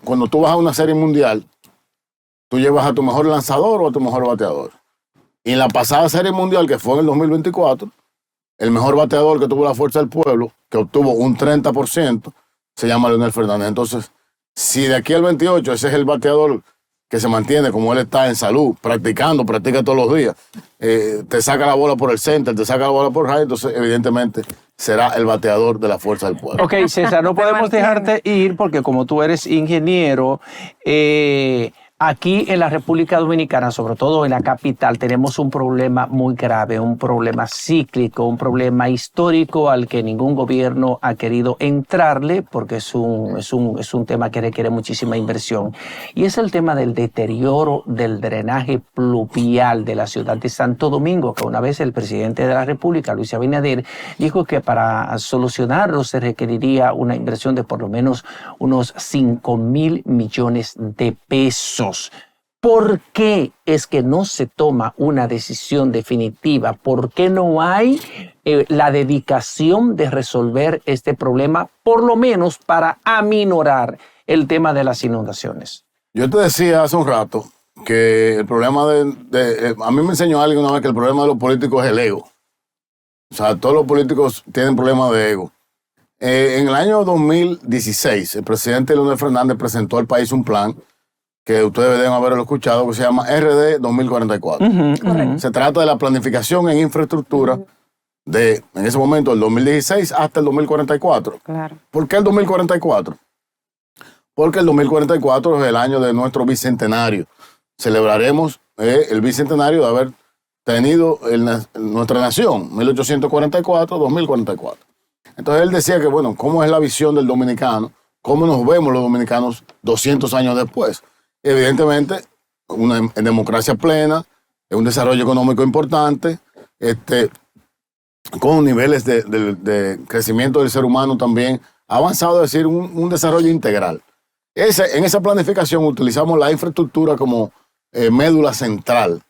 cuando tú vas a una serie mundial, tú llevas a tu mejor lanzador o a tu mejor bateador. Y en la pasada serie mundial, que fue en el 2024, el mejor bateador que tuvo la Fuerza del Pueblo, que obtuvo un 30%, se llama Leonel Fernández. Entonces, si de aquí al 28 ese es el bateador que se mantiene como él está en salud, practica todos los días, te saca la bola por el center, te saca la bola por el right, entonces evidentemente será el bateador de la Fuerza del Pueblo. Ok, César, no podemos dejarte ir porque como tú eres ingeniero, aquí en la República Dominicana, sobre todo en la capital, tenemos un problema muy grave, un problema cíclico, un problema histórico al que ningún gobierno ha querido entrarle porque es un tema que requiere muchísima inversión. Y es el tema del deterioro del drenaje pluvial de la ciudad de Santo Domingo, que una vez el presidente de la República, Luis Abinader, dijo que para solucionarlo se requeriría una inversión de por lo menos unos 5.000 millones de pesos. ¿Por qué es que no se toma una decisión definitiva? ¿Por qué no hay la dedicación de resolver este problema, por lo menos para aminorar el tema de las inundaciones? Yo te decía hace un rato que el problema a mí me enseñó alguien una vez que el problema de los políticos es el ego. O sea, todos los políticos tienen problemas de ego. En el año 2016, el presidente Leonel Fernández presentó al país un plan que ustedes deben haberlo escuchado, que se llama RD 2044. Se trata de la planificación en infraestructura en ese momento, del 2016 hasta el 2044. Claro. ¿Por qué el 2044? Porque el 2044 es el año de nuestro bicentenario. Celebraremos el bicentenario de haber tenido nuestra nación, 1844-2044. Entonces él decía que, bueno, ¿cómo es la visión del dominicano? ¿Cómo nos vemos los dominicanos 200 años después? Evidentemente, en democracia plena, un desarrollo económico importante, con niveles de crecimiento del ser humano también avanzado, es decir, un desarrollo integral. En esa planificación utilizamos la infraestructura como médula central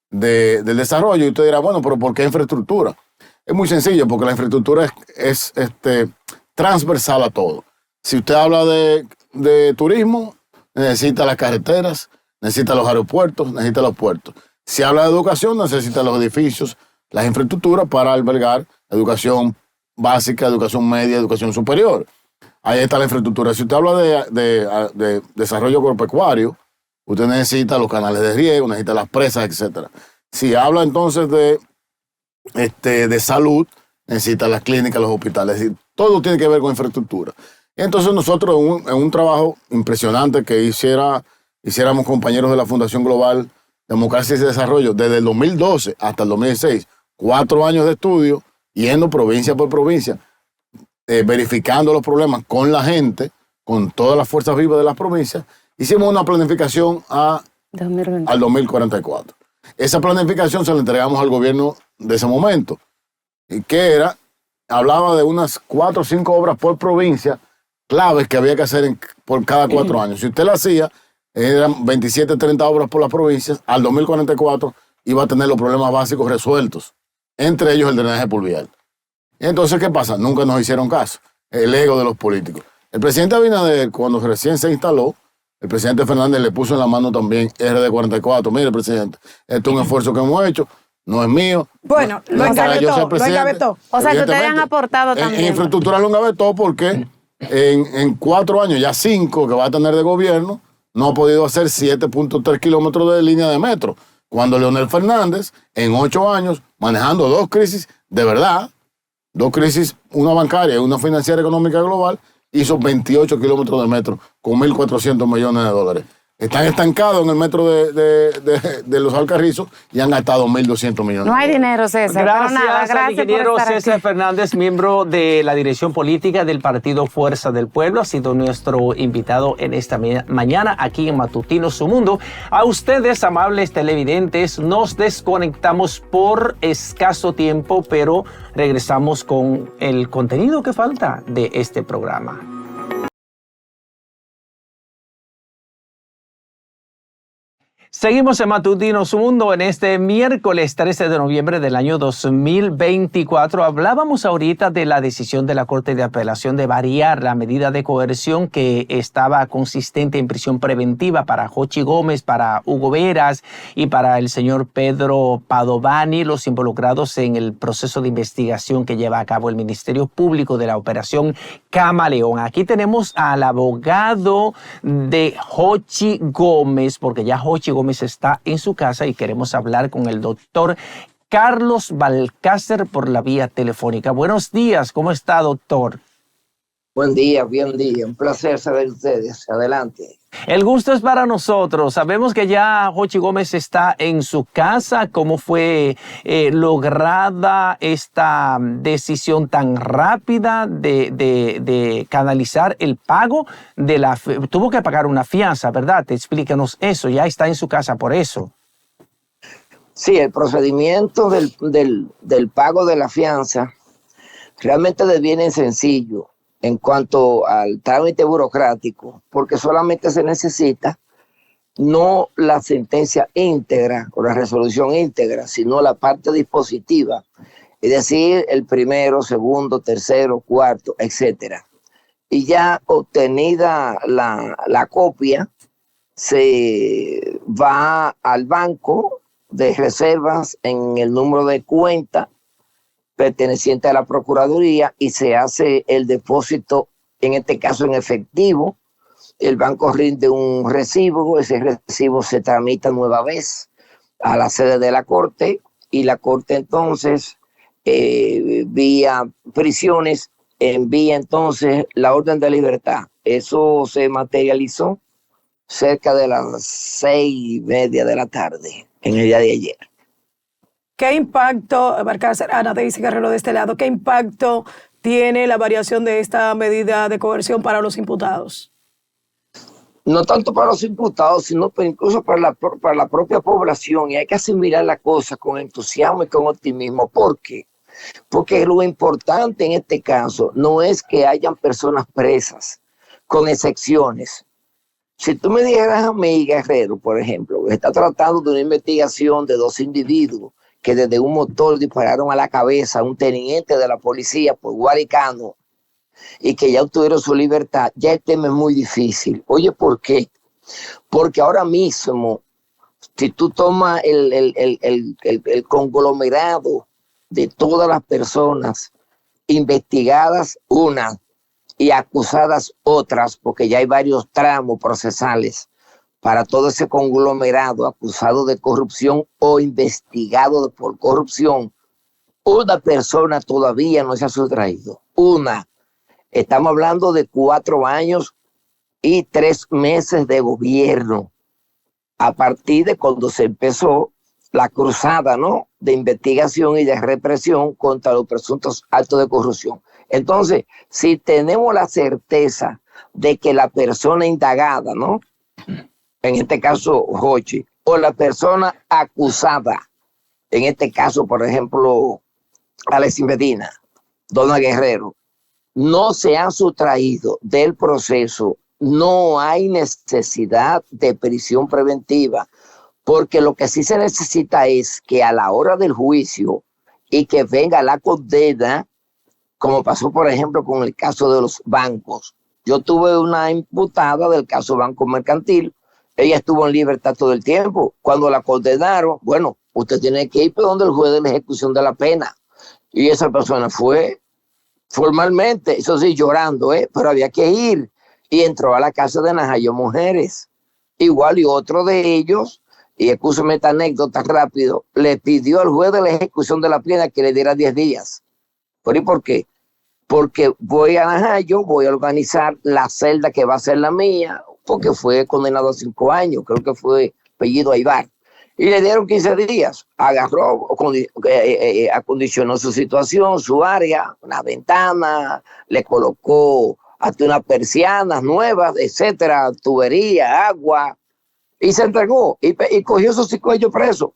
del desarrollo. Y usted dirá, bueno, pero ¿por qué infraestructura? Es muy sencillo, porque la infraestructura es transversal a todo. Si usted habla de turismo, necesita las carreteras, necesita los aeropuertos, necesita los puertos. Si habla de educación, necesita los edificios, las infraestructuras para albergar educación básica, educación media, educación superior. Ahí está la infraestructura. Si usted habla de desarrollo agropecuario, usted necesita los canales de riego, necesita las presas, etc. Si habla entonces de salud, necesita las clínicas, los hospitales. Es decir, todo tiene que ver con infraestructura. Entonces nosotros en un trabajo impresionante que hiciéramos compañeros de la Fundación Global Democracia y Desarrollo, desde el 2012 hasta el 2016, 4 años de estudio, yendo provincia por provincia, verificando los problemas con la gente, con todas las fuerzas vivas de las provincias, hicimos una planificación al 2044. Esa planificación se la entregamos al gobierno de ese momento, que hablaba de unas 4 o 5 obras por provincia, claves que había que hacer por cada 4 años. Si usted la hacía, eran 27, 30 obras por las provincias, al 2044 iba a tener los problemas básicos resueltos, entre ellos el drenaje pluvial. Entonces, ¿qué pasa? Nunca nos hicieron caso, el ego de los políticos. El presidente Abinader, cuando recién se instaló, el presidente Fernández le puso en la mano también RD 44. Mire, presidente, esto es un esfuerzo que hemos hecho, no es mío. Bueno, lo engavetó. O sea, que ustedes han aportado también. En infraestructura lo engavetó porque en 4 años, ya 5 que va a tener de gobierno, no ha podido hacer 7.3 kilómetros de línea de metro. Cuando Leonel Fernández, en 8 años, manejando 2 crisis de verdad, 2 crisis, una bancaria y una financiera económica global, hizo 28 kilómetros de metro con 1.400 millones de dólares. Están estancados en el metro de Los Alcarrizos y han gastado 1.200 millones. No hay dinero, César. Gracias al ingeniero por estar César aquí. Fernández, miembro de la dirección política del partido Fuerza del Pueblo. Ha sido nuestro invitado en esta mañana aquí en Matutino Su Mundo. A ustedes, amables televidentes, nos desconectamos por escaso tiempo, pero regresamos con el contenido que falta de este programa. Seguimos en Matutino Su Mundo en este miércoles 13 de noviembre del año 2024. Hablábamos ahorita de la decisión de la Corte de Apelación de variar la medida de coerción que estaba consistente en prisión preventiva para Jochi Gómez, para Hugo Veras y para el señor Pedro Padovani, los involucrados en el proceso de investigación que lleva a cabo el Ministerio Público de la Operación Camaleón. Aquí tenemos al abogado de Jochi Gómez, porque ya Jochi Gómez está en su casa y queremos hablar con el doctor Carlos Balcácer por la vía telefónica. Buenos días, ¿cómo está, doctor? Buen día, un placer saber de ustedes. Adelante. El gusto es para nosotros. Sabemos que ya Jochi Gómez está en su casa. ¿Cómo fue lograda esta decisión tan rápida de canalizar el pago de la... Tuvo que pagar una fianza, ¿verdad? Explícanos eso. Ya está en su casa por eso. Sí, el procedimiento del pago de la fianza realmente deviene sencillo en cuanto al trámite burocrático, porque solamente se necesita no la sentencia íntegra o la resolución íntegra, sino la parte dispositiva, es decir, el primero, segundo, tercero, cuarto, etcétera. Y ya obtenida la copia, se va al banco de reservas en el número de cuenta perteneciente a la Procuraduría y se hace el depósito, en este caso en efectivo. El banco rinde un recibo, ese recibo se tramita nueva vez a la sede de la Corte y la Corte entonces, vía prisiones, envía entonces la orden de libertad. Eso se materializó cerca de las 6:30 de la tarde en el día de ayer. ¿Qué impacto, Balcácer, Ana Daisy Guerrero de este lado, qué impacto tiene la variación de esta medida de coerción para los imputados? No tanto para los imputados, sino incluso para la propia población. Y hay que asimilar la cosa con entusiasmo y con optimismo. ¿Por qué? Porque lo importante en este caso no es que hayan personas presas, con excepciones. Si tú me dijeras a mí, Guerrero, por ejemplo, que está tratando de una investigación de 2 individuos que desde un motor dispararon a la cabeza a un teniente de la policía por Guaricano y que ya obtuvieron su libertad, ya el tema es muy difícil. Oye, ¿por qué? Porque ahora mismo, si tú tomas el conglomerado de todas las personas investigadas, una, y acusadas otras, porque ya hay varios tramos procesales para todo ese conglomerado acusado de corrupción o investigado por corrupción, una persona todavía no se ha sustraído. Una. Estamos hablando de 4 años y 3 meses de gobierno. a partir de cuando se empezó la cruzada, ¿no?, de investigación y de represión contra los presuntos actos de corrupción. Entonces, si tenemos la certeza de que la persona indagada, ¿no?, en este caso Jochi, o la persona acusada, en este caso, por ejemplo, Alexis Medina, Dona Guerrero, no se han sustraído del proceso, no hay necesidad de prisión preventiva, porque lo que sí se necesita es que a la hora del juicio y que venga la condena, como pasó, por ejemplo, con el caso de los bancos. Yo tuve una imputada del caso Banco Mercantil, ella estuvo en libertad todo el tiempo. Cuando la condenaron, bueno, usted tiene que ir por donde el juez de la ejecución de la pena. Y esa persona fue formalmente, eso sí, llorando, pero había que ir. Y entró a la casa de Najayo Mujeres. Igual, y otro de ellos, y escúcheme esta anécdota rápido, le pidió al juez de la ejecución de la pena que le diera 10 días. ¿Y por qué? Porque voy a Najayo, voy a organizar la celda que va a ser la mía, porque fue condenado a 5 años, creo que fue apellido Aybar. Y le dieron 15 días, agarró, acondicionó su situación, su área, una ventana, le colocó hasta unas persianas nuevas, etcétera, tubería, agua, y se entregó, y cogió sus 5 años presos.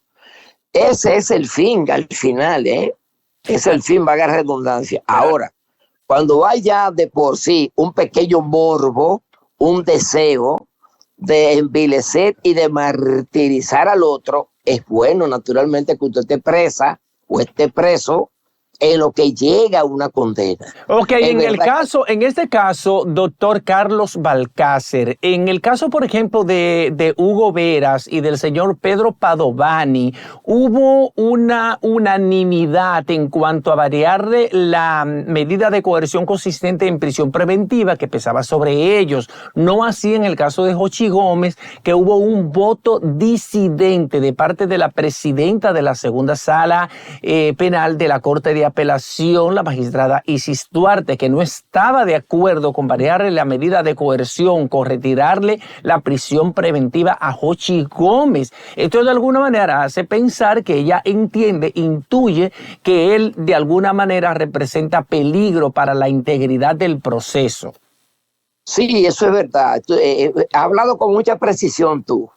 Ese es el fin, al final, es el fin, valga la redundancia. Ahora, cuando haya de por sí un pequeño morbo, un deseo de envilecer y de martirizar al otro, es bueno, naturalmente, que usted esté presa o esté preso en lo que llega a una condena. Ok, en este caso, doctor Carlos Balcácer, en el caso, por ejemplo, de Hugo Veras y del señor Pedro Padovani, hubo una unanimidad en cuanto a variarle la medida de coerción consistente en prisión preventiva que pesaba sobre ellos. No así en el caso de Jochi Gómez, que hubo un voto disidente de parte de la presidenta de la segunda sala penal de la Corte de Apelación, la magistrada Isis Duarte, que no estaba de acuerdo con variarle la medida de coerción, con retirarle la prisión preventiva a Jochi Gómez. Esto de alguna manera hace pensar que ella entiende, intuye que él de alguna manera representa peligro para la integridad del proceso. Sí, eso es verdad. Ha hablado con mucha precisión tú.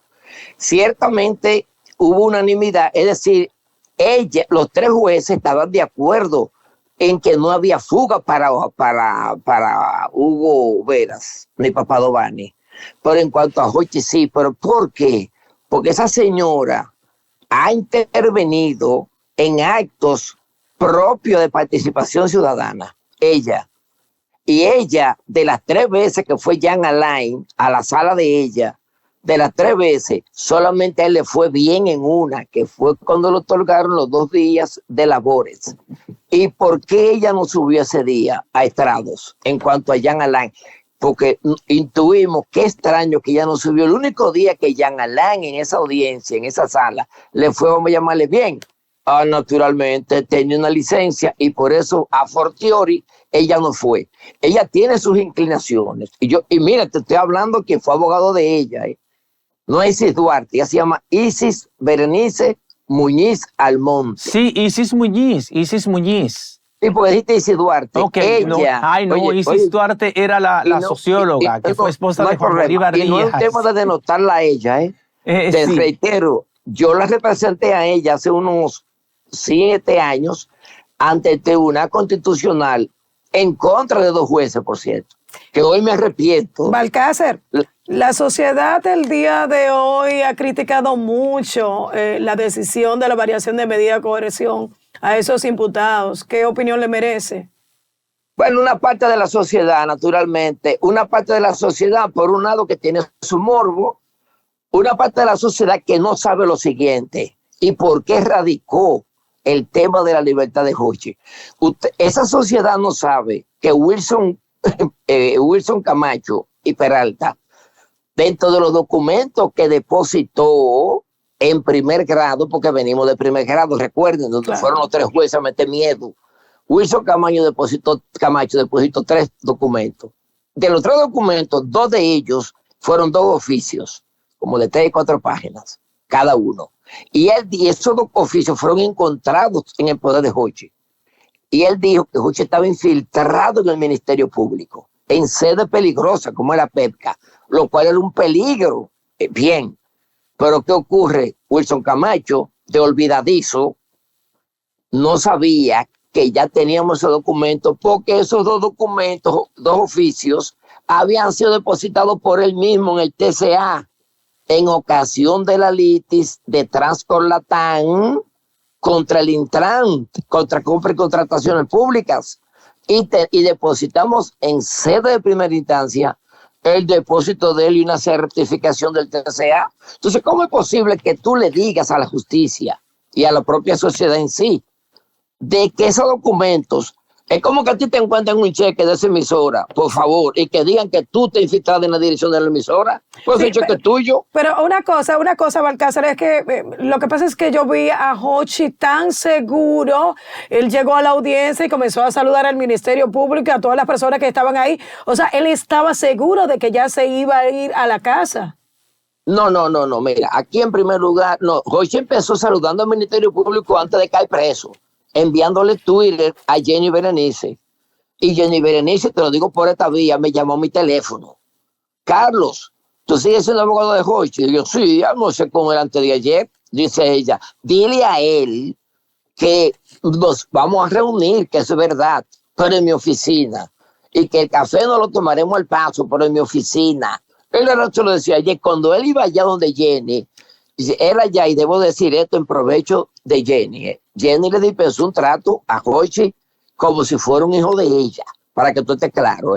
Ciertamente hubo unanimidad, es decir, los 3 jueces estaban de acuerdo en que no había fuga para Hugo Veras ni para Padovani. Pero en cuanto a Jochi, sí. ¿Pero por qué? Porque esa señora ha intervenido en actos propios de participación ciudadana. Ella, de las 3 veces que fue Jean Alain a la sala de ella, de las 3 veces, solamente a él le fue bien en una, que fue cuando le otorgaron los 2 días de labores. ¿Y por qué ella no subió ese día a estrados en cuanto a Jean Alain? Porque intuimos, qué extraño que ella no subió. El único día que Jean Alain en esa audiencia, en esa sala, le fue, vamos a llamarle bien. Naturalmente tenía una licencia y por eso a fortiori ella no fue. Ella tiene sus inclinaciones. Y mira, te estoy hablando que fue abogado de ella, No es Isis Duarte, ella se llama Isis Berenice Muñiz Almonte. Sí, Isis Muñiz. Sí, porque dijiste Isis Duarte. Ok, ella, Isis Duarte era la socióloga, que fue esposa de Juan Bolívar Díaz. Y no es un tema de denotarla a ella, Te sí. reitero, yo la representé a ella hace unos 7 años ante el Tribunal Constitucional en contra de 2 jueces, por cierto, que hoy me arrepiento. Balcácer, la sociedad el día de hoy ha criticado mucho la decisión de la variación de medida de coerción a esos imputados. ¿Qué opinión le merece? Bueno, una parte de la sociedad, naturalmente, una parte de la sociedad, por un lado, que tiene su morbo, una parte de la sociedad que no sabe lo siguiente, y por qué radicó el tema de la libertad de Jochi. Esa sociedad no sabe que Wilson Camacho y Peralta, dentro de los documentos que depositó en primer grado, porque venimos de primer grado, recuerden, donde fueron los 3 jueces a meter miedo. Wilson Camacho depositó 3 documentos. De los 3 documentos, 2 de ellos fueron 2 oficios. como de 3 y 4 páginas, cada uno. Y esos dos oficios fueron encontrados en el poder de Hochi. Y él dijo que Hochi estaba infiltrado en el Ministerio Público, en sede peligrosa como era PEPCA, lo cual era un peligro. Bien, pero ¿qué ocurre? Wilson Camacho, de olvidadizo, no sabía que ya teníamos esos documentos, porque esos dos documentos, dos oficios, habían sido depositados por él mismo en el TCA en ocasión de la litis de Transcorlatán contra el Intran, contra compra y contrataciones públicas, y depositamos en sede de primera instancia el depósito de él y una certificación del TCA. Entonces, ¿cómo es posible que tú le digas a la justicia y a la propia sociedad en sí de que esos documentos, es como que a ti te encuentran un cheque de esa emisora, por favor, y que digan que tú te infiltraste en la dirección de la emisora? Pues sí, el cheque es tuyo. Pero una cosa, Balcázar, es que lo que pasa es que yo vi a Hochi tan seguro. Él llegó a la audiencia y comenzó a saludar al Ministerio Público, a todas las personas que estaban ahí. O sea, él estaba seguro de que ya se iba a ir a la casa. No, mira, aquí en primer lugar, Hochi empezó saludando al Ministerio Público antes de caer preso, enviándole Twitter a Jenny Berenice. Y Jenny Berenice, te lo digo por esta vía, me llamó a mi teléfono. Carlos, ¿tú sigues siendo abogado de Hochi? Y yo, sí, almorcé con él antes de ayer. Dice ella, dile a él que nos vamos a reunir, que eso es verdad, pero en mi oficina. Y que el café no lo tomaremos al paso, pero en mi oficina. Él se lo decía ayer, cuando él iba allá donde Jenny, él allá, y debo decir esto en provecho de Jenny, Jenny le dispensó un trato a Hochi como si fuera un hijo de ella, para que tú estés claro,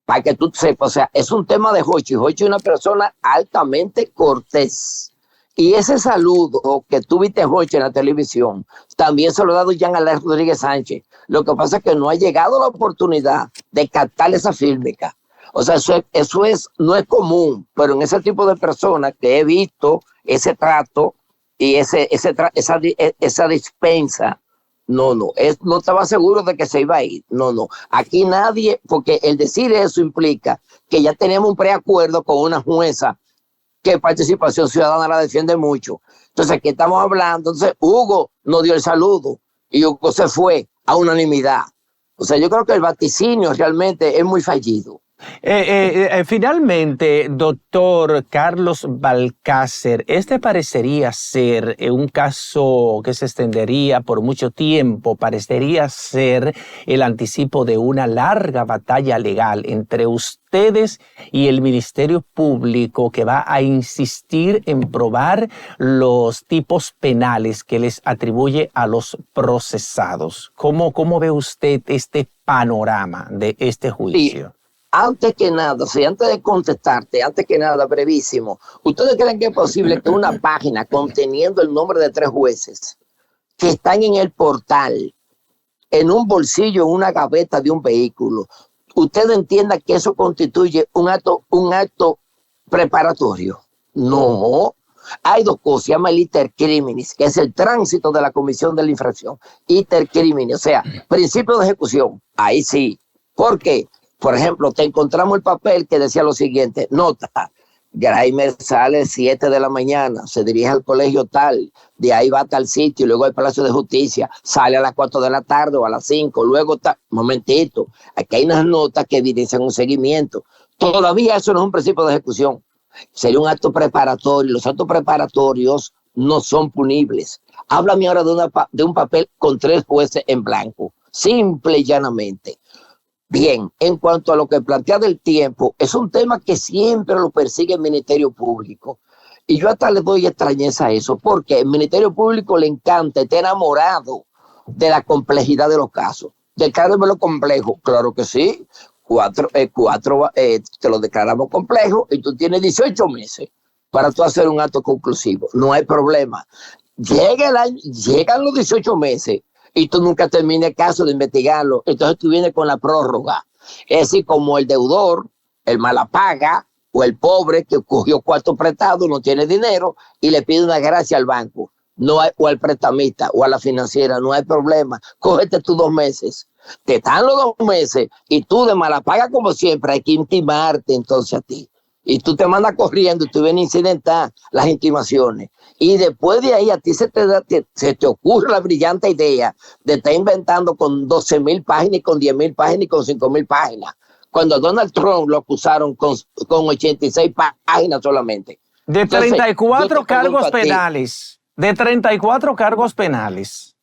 para que tú sepas. O sea, es un tema de Hochi. Hochi es una persona altamente cortés. Y ese saludo que tú viste, Hochi, en la televisión, también se lo ha dado Jean Alain Rodríguez Sánchez. Lo que pasa es que no ha llegado la oportunidad de captar esa fílmica. O sea, eso no es común, pero en ese tipo de personas que he visto ese trato y esa dispensa, no estaba seguro de que se iba a ir. No. Aquí nadie, porque el decir eso implica que ya tenemos un preacuerdo con una jueza que Participación Ciudadana la defiende mucho. Entonces, aquí estamos hablando. Entonces, Hugo nos dio el saludo y Hugo se fue a unanimidad. O sea, yo creo que el vaticinio realmente es muy fallido. Finalmente, doctor Carlos Balcázar, este parecería ser un caso que se extendería por mucho tiempo, parecería ser el anticipo de una larga batalla legal entre ustedes y el Ministerio Público, que va a insistir en probar los tipos penales que les atribuye a los procesados. ¿Cómo ve usted este panorama de este juicio? Sí. Antes que nada, antes de contestarte, brevísimo, ¿ustedes creen que es posible que una página conteniendo el nombre de 3 jueces que están en el portal, en un bolsillo, en una gaveta de un vehículo, usted entienda que eso constituye un acto preparatorio? No. Hay 2 cosas, se llama el iter criminis, que es el tránsito de la comisión de la infracción. Iter criminis, o sea, principio de ejecución. Ahí sí. ¿Por qué? Por ejemplo, te encontramos el papel que decía lo siguiente: nota, Graimer sale 7 de la mañana, se dirige al colegio tal, de ahí va a tal sitio, luego al Palacio de Justicia, sale a las 4 de la tarde o a las 5, luego tal. Momentito, aquí hay unas notas que evidencian un seguimiento. Todavía eso no es un principio de ejecución, sería un acto preparatorio. Los actos preparatorios no son punibles. Háblame ahora de un papel con 3 jueces en blanco, simple y llanamente. Bien, en cuanto a lo que plantea del tiempo, es un tema que siempre lo persigue el Ministerio Público. Y yo hasta le doy extrañeza a eso, porque el Ministerio Público le encanta, está enamorado de la complejidad de los casos. Decláramelo complejo, claro que sí. 4 te lo declaramos complejo y tú tienes 18 meses para tú hacer un acto conclusivo. No hay problema. Llegan los 18 meses y tú nunca terminas el caso de investigarlo, entonces tú vienes con la prórroga. Es decir, como el deudor, el malapaga o el pobre que cogió cuarto prestado, no tiene dinero y le pide una gracia al banco, o al prestamista o a la financiera, no hay problema, cógete tus 2 meses. Te dan los 2 meses y tú de malapaga como siempre hay que intimarte entonces a ti. y tú te mandas corriendo y tú vienes a incidentar las intimaciones. Y después de ahí a ti se te ocurre la brillante idea de estar inventando con 12,000 páginas y con 10,000 páginas y con 5,000 páginas. Cuando a Donald Trump lo acusaron con 86 páginas solamente. De 34 cargos penales. De 34 cargos penales.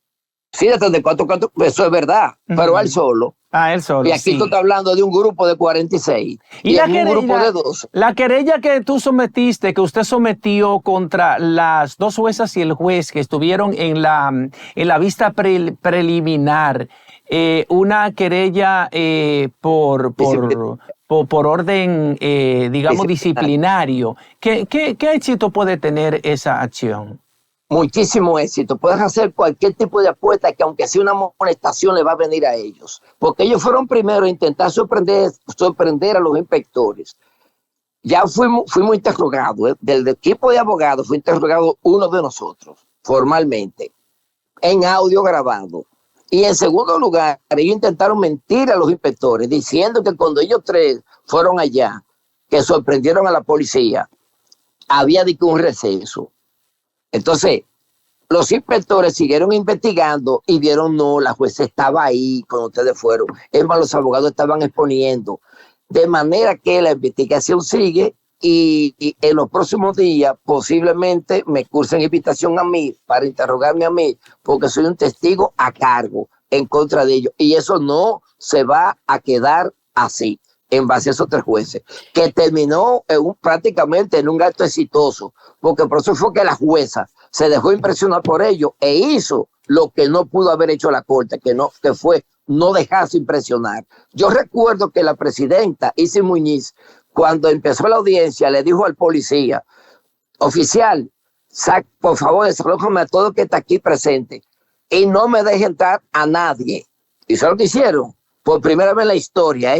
Sí, de 34 cargos, eso es verdad, pero él solo. Ah, él solo. Y aquí tú estás hablando de un grupo de 46. Y la un grupo de 12. La querella que tú sometiste, que usted sometió contra las dos juezas y el juez que estuvieron en la vista preliminar, una querella por orden, digamos, disciplinario. ¿Qué éxito puede tener esa acción? Muchísimo éxito. Puedes hacer cualquier tipo de apuesta que aunque sea una molestación le va a venir a ellos. Porque ellos fueron primero a intentar sorprender a los inspectores. Ya fuimos interrogados. Del equipo de abogados fue interrogado uno de nosotros, formalmente, en audio grabado. Y en segundo lugar, ellos intentaron mentir a los inspectores, diciendo que cuando ellos tres fueron allá, que sorprendieron a la policía, había un receso. Entonces, los inspectores siguieron investigando y vieron no, la jueza estaba ahí cuando ustedes fueron. Es más, los abogados estaban exponiendo. De manera que la investigación sigue y en los próximos días posiblemente me cursen invitación a mí para interrogarme a mí porque soy un testigo a cargo en contra de ellos. Y eso no se va a quedar así en base a esos tres jueces, que terminó prácticamente en un acto exitoso, porque por eso fue que la jueza se dejó impresionar por ello e hizo lo que no pudo haber hecho la corte, que fue no dejarse impresionar. Yo recuerdo que la presidenta Isis Muñiz, cuando empezó la audiencia, le dijo al policía, oficial, por favor, desalójame a todo el que está aquí presente y no me deje entrar a nadie. ¿Y eso es lo que hicieron? Por primera vez en la historia,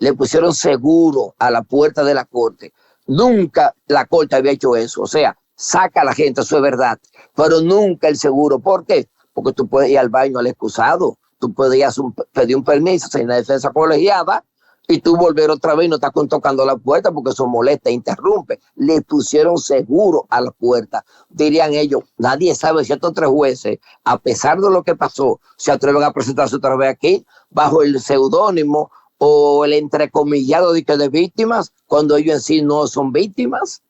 le pusieron seguro a la puerta de la corte. Nunca la corte había hecho eso. O sea, saca a la gente, eso es verdad. Pero nunca el seguro. ¿Por qué? Porque tú puedes ir al baño al excusado. Tú podías pedir un permiso sin la defensa colegiada y tú volver otra vez y no estás tocando la puerta porque eso molesta e interrumpe. Le pusieron seguro a la puerta. Dirían ellos, nadie sabe si estos tres jueces, a pesar de lo que pasó, se atreven a presentarse otra vez aquí bajo el seudónimo o el entrecomillado de víctimas, cuando ellos en sí no son víctimas.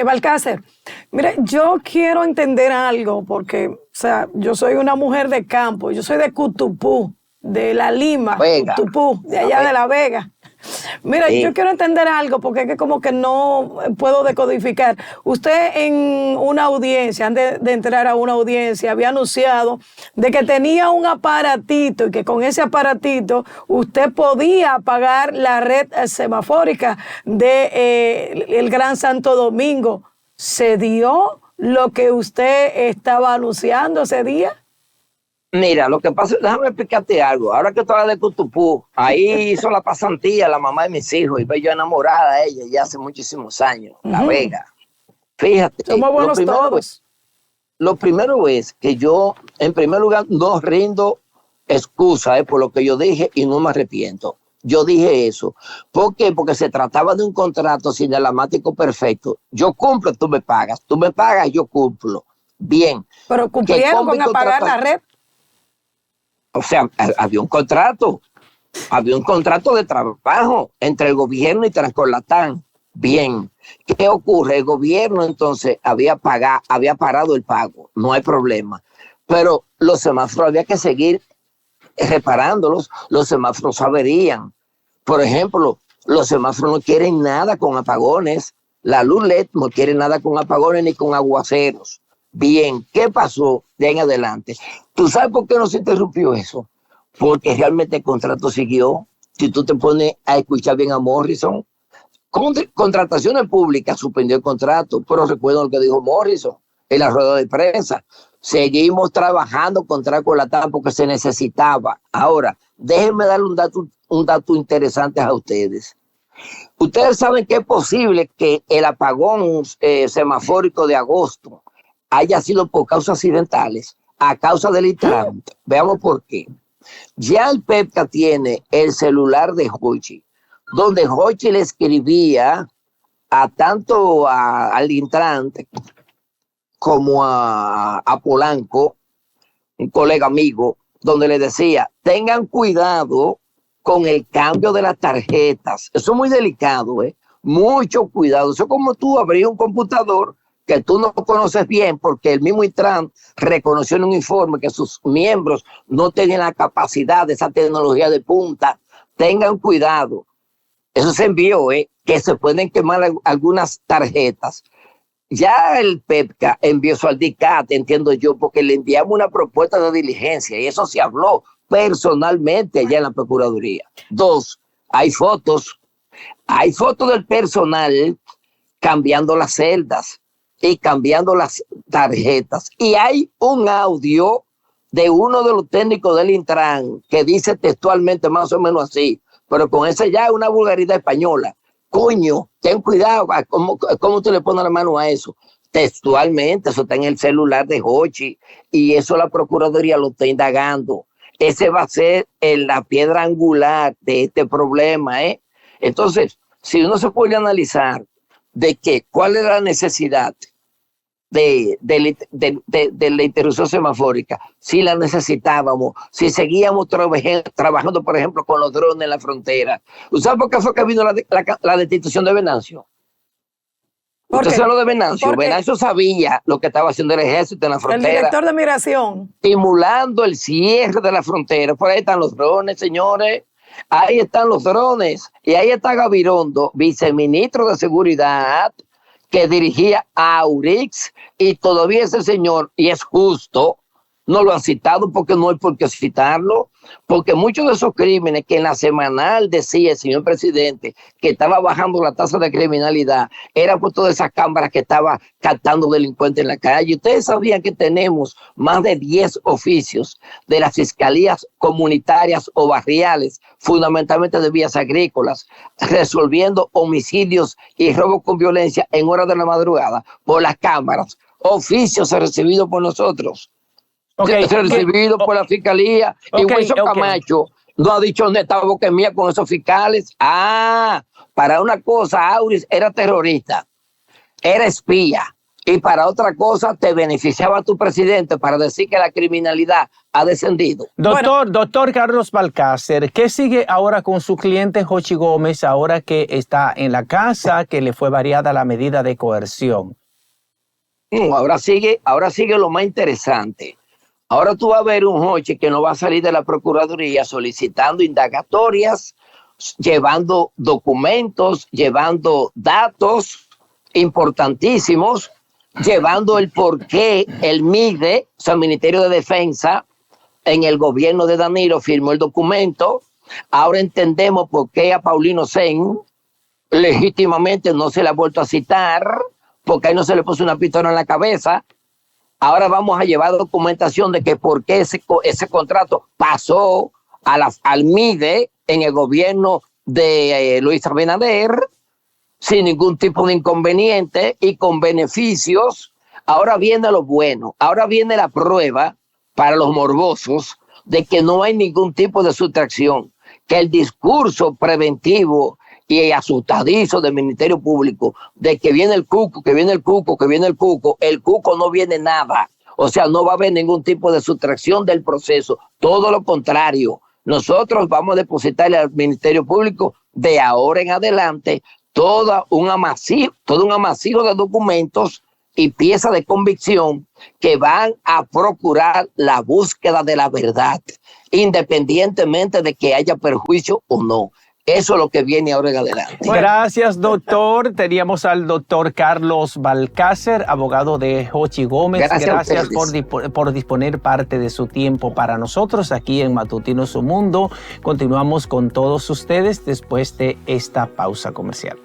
Balcácer, mira, yo quiero entender algo, porque, o sea, yo soy una mujer de campo, yo soy de Cutupú, de La Lima, Vega. Cutupú, de allá de La Vega. Mira, yo quiero entender algo, porque es que como que no puedo decodificar. Usted en una audiencia, antes de entrar a una audiencia, había anunciado de que tenía un aparatito y que con ese aparatito usted podía apagar la red semafórica del Gran Santo Domingo. ¿Se dio lo que usted estaba anunciando ese día? Mira, lo que pasa, déjame explicarte algo. Ahora que tú hablas de Cutupú, ahí hizo la pasantía la mamá de mis hijos y yo enamorada de ella ya hace muchísimos años, La Vega. Fíjate. Somos buenos todos. Lo primero es que yo, en primer lugar, no rindo excusa por lo que yo dije y no me arrepiento. Yo dije eso. ¿Por qué? Porque se trataba de un contrato sinalamático perfecto. Yo cumplo, tú me pagas, yo cumplo. Bien. Pero cumplieron con apagar la red. O sea, había un contrato de trabajo entre el gobierno y Transcolatán. Bien, ¿qué ocurre? El gobierno entonces había parado el pago, no hay problema. Pero los semáforos había que seguir reparándolos, los semáforos averían. Por ejemplo, los semáforos no quieren nada con apagones, la luz LED no quiere nada con apagones ni con aguaceros. Bien, ¿qué pasó de ahí en adelante? ¿Tú sabes por qué no se interrumpió eso? Porque realmente el contrato siguió. Si tú te pones a escuchar bien a Morrison, contrataciones públicas suspendió el contrato, pero recuerdo lo que dijo Morrison en la rueda de prensa. Seguimos trabajando con Transcolatán porque se necesitaba. Ahora, déjenme darle un dato interesante a ustedes. Ustedes saben que es posible que el apagón semafórico de agosto haya sido por causas accidentales, a causa del Intran. Veamos por qué. Ya el PEPCA tiene el celular de Hochi, donde Hochi le escribía al Intran como a Polanco, un colega amigo, donde le decía, tengan cuidado con el cambio de las tarjetas. Eso es muy delicado, mucho cuidado. Eso es como tú abrir un computador que tú no conoces bien, porque el mismo Intran reconoció en un informe que sus miembros no tenían la capacidad de esa tecnología de punta. Tengan cuidado. Eso se envió, que se pueden quemar algunas tarjetas. Ya el PEPCA envió su al DICAT, entiendo yo, porque le enviamos una propuesta de diligencia y eso se habló personalmente allá en la Procuraduría. 2, hay fotos del personal cambiando las celdas y cambiando las tarjetas. Y hay un audio de uno de los técnicos del Intran que dice textualmente más o menos así, pero con ese ya es una vulgaridad española. Coño, ten cuidado, ¿cómo tú le pones la mano a eso? Textualmente, eso está en el celular de Hochi y eso la Procuraduría lo está indagando. Ese va a ser la piedra angular de este problema, Entonces, si uno se puede analizar cuál es la necesidad de la interrupción semafórica, si la necesitábamos, si seguíamos trabajando, por ejemplo, con los drones en la frontera. ¿Usted por qué fue que vino la destitución de Venancio? Usted sabe lo de Venancio. Venancio sabía lo que estaba haciendo el ejército en la frontera. El director de migración. Estimulando el cierre de la frontera. Por ahí están los drones, señores. Ahí están los drones. Y ahí está Gabirondo, viceministro de Seguridad, que dirigía a Aurix, y todavía ese señor, y es justo, no lo han citado porque no hay por qué citarlo, porque muchos de esos crímenes que en la semanal decía el señor presidente que estaba bajando la tasa de criminalidad, era por todas esas cámaras que estaba captando delincuentes en la calle. Ustedes sabían que tenemos más de 10 oficios de las fiscalías comunitarias o barriales, fundamentalmente de vías agrícolas, resolviendo homicidios y robos con violencia en horas de la madrugada por las cámaras. Oficios recibidos por nosotros. Recibido por la fiscalía, y Wilson Camacho no ha dicho dónde estaba boca mía con esos fiscales. Para una cosa, Auris era terrorista, era espía, y para otra cosa te beneficiaba a tu presidente para decir que la criminalidad ha descendido. Doctor Carlos Balcácer, ¿qué sigue ahora con su cliente Hochi Gómez, ahora que está en la casa, que le fue variada la medida de coerción? Ahora sigue lo más interesante. Ahora tú vas a ver un Hochi que no va a salir de la Procuraduría solicitando indagatorias, llevando documentos, llevando datos importantísimos, llevando el por qué el MIDE, o sea, el Ministerio de Defensa, en el gobierno de Danilo firmó el documento. Ahora entendemos por qué a Paulino Sen legítimamente no se le ha vuelto a citar, porque ahí no se le puso una pistola en la cabeza. Ahora vamos a llevar documentación de que por qué ese contrato pasó al MIDE en el gobierno de Luis Abinader sin ningún tipo de inconveniente y con beneficios. Ahora viene lo bueno, ahora viene la prueba para los morbosos de que no hay ningún tipo de sustracción, que el discurso preventivo y asustadizo del Ministerio Público de que viene el cuco, que viene el cuco, que viene el cuco no viene nada. O sea, no va a haber ningún tipo de sustracción del proceso. Todo lo contrario. Nosotros vamos a depositarle al Ministerio Público de ahora en adelante todo un amasijo de documentos y piezas de convicción que van a procurar la búsqueda de la verdad, independientemente de que haya perjuicio o no. Eso es lo que viene ahora en adelante. Gracias, doctor. Teníamos al doctor Carlos Balcácer, abogado de Hochi Gómez. Gracias por disponer parte de su tiempo para nosotros aquí en Matutino Su Mundo. Continuamos con todos ustedes después de esta pausa comercial.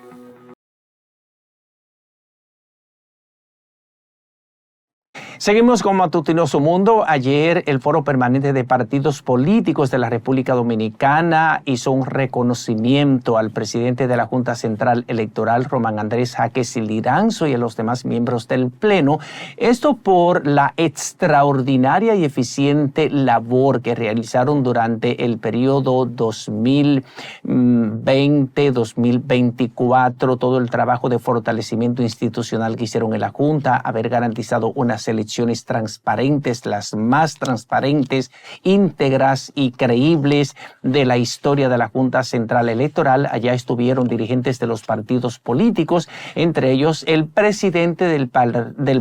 Seguimos con Matutinoso Mundo. Ayer el Foro Permanente de Partidos Políticos de la República Dominicana hizo un reconocimiento al presidente de la Junta Central Electoral, Román Andrés Jaques Liranzo, y a los demás miembros del Pleno. Esto por la extraordinaria y eficiente labor que realizaron durante el periodo 2020-2024, todo el trabajo de fortalecimiento institucional que hicieron en la Junta, haber garantizado unas elecciones transparentes, las más transparentes, íntegras y creíbles de la historia de la Junta Central Electoral. Allá estuvieron dirigentes de los partidos políticos, entre ellos el presidente del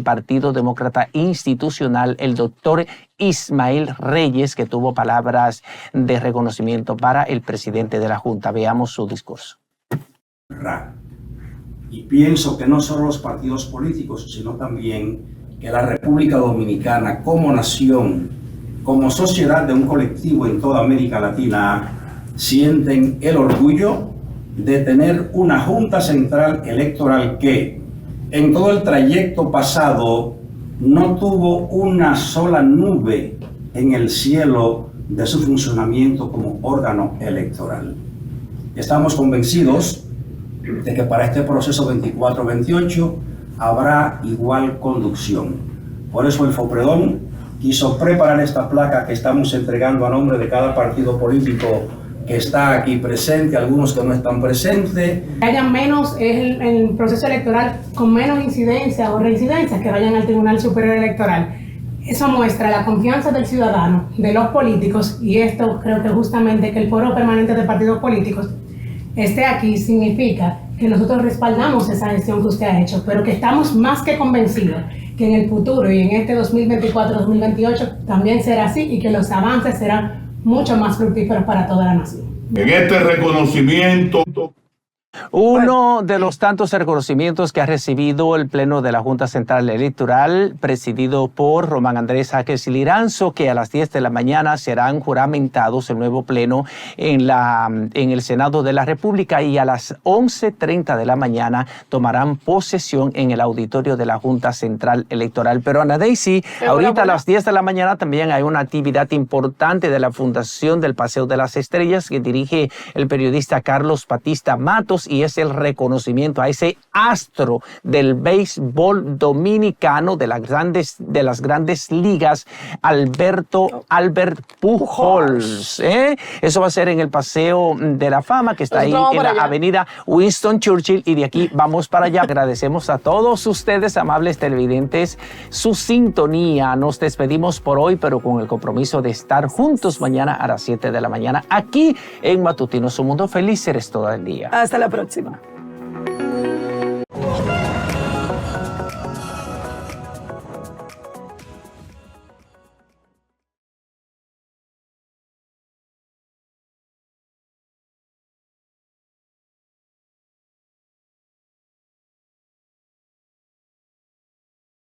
Partido Demócrata Institucional, el doctor Ismael Reyes, que tuvo palabras de reconocimiento para el presidente de la Junta. Veamos su discurso. Y pienso que no solo los partidos políticos, sino también que la República Dominicana como nación, como sociedad de un colectivo en toda América Latina, sienten el orgullo de tener una Junta Central Electoral que en todo el trayecto pasado no tuvo una sola nube en el cielo de su funcionamiento como órgano electoral. Estamos convencidos de que para este proceso 24-28 habrá igual conducción. Por eso el FOPREDOM quiso preparar esta placa que estamos entregando a nombre de cada partido político que está aquí presente, algunos que no están presentes. Que haya menos el proceso electoral con menos incidencia o reincidencia, que vayan al Tribunal Superior Electoral. Eso muestra la confianza del ciudadano, de los políticos, y esto creo que justamente que el Foro Permanente de Partidos Políticos esté aquí significa que nosotros respaldamos esa gestión que usted ha hecho, pero que estamos más que convencidos que en el futuro y en este 2024-2028 también será así, y que los avances serán mucho más fructíferos para toda la nación. En este reconocimiento... Uno de los tantos reconocimientos que ha recibido el Pleno de la Junta Central Electoral, presidido por Román Andrés Jaques Liranzo, que a las 10 de la mañana serán juramentados el nuevo Pleno en el Senado de la República, y a las 11:30 de la mañana tomarán posesión en el auditorio de la Junta Central Electoral. Pero Ana Daisy, ahorita a las 10 de la mañana también hay una actividad importante de la Fundación del Paseo de las Estrellas que dirige el periodista Carlos Batista Matos, y es el reconocimiento a ese astro del béisbol dominicano de las grandes ligas, Albert Pujols. Eso va a ser en el Paseo de la Fama, que está ahí en la avenida Winston Churchill, y de aquí vamos para allá. Agradecemos a todos ustedes, amables televidentes, su sintonía. Nos despedimos por hoy, pero con el compromiso de estar juntos mañana a las 7 de la mañana aquí en Matutinoso Mundo. Feliz eres todo el día. Hasta la próxima.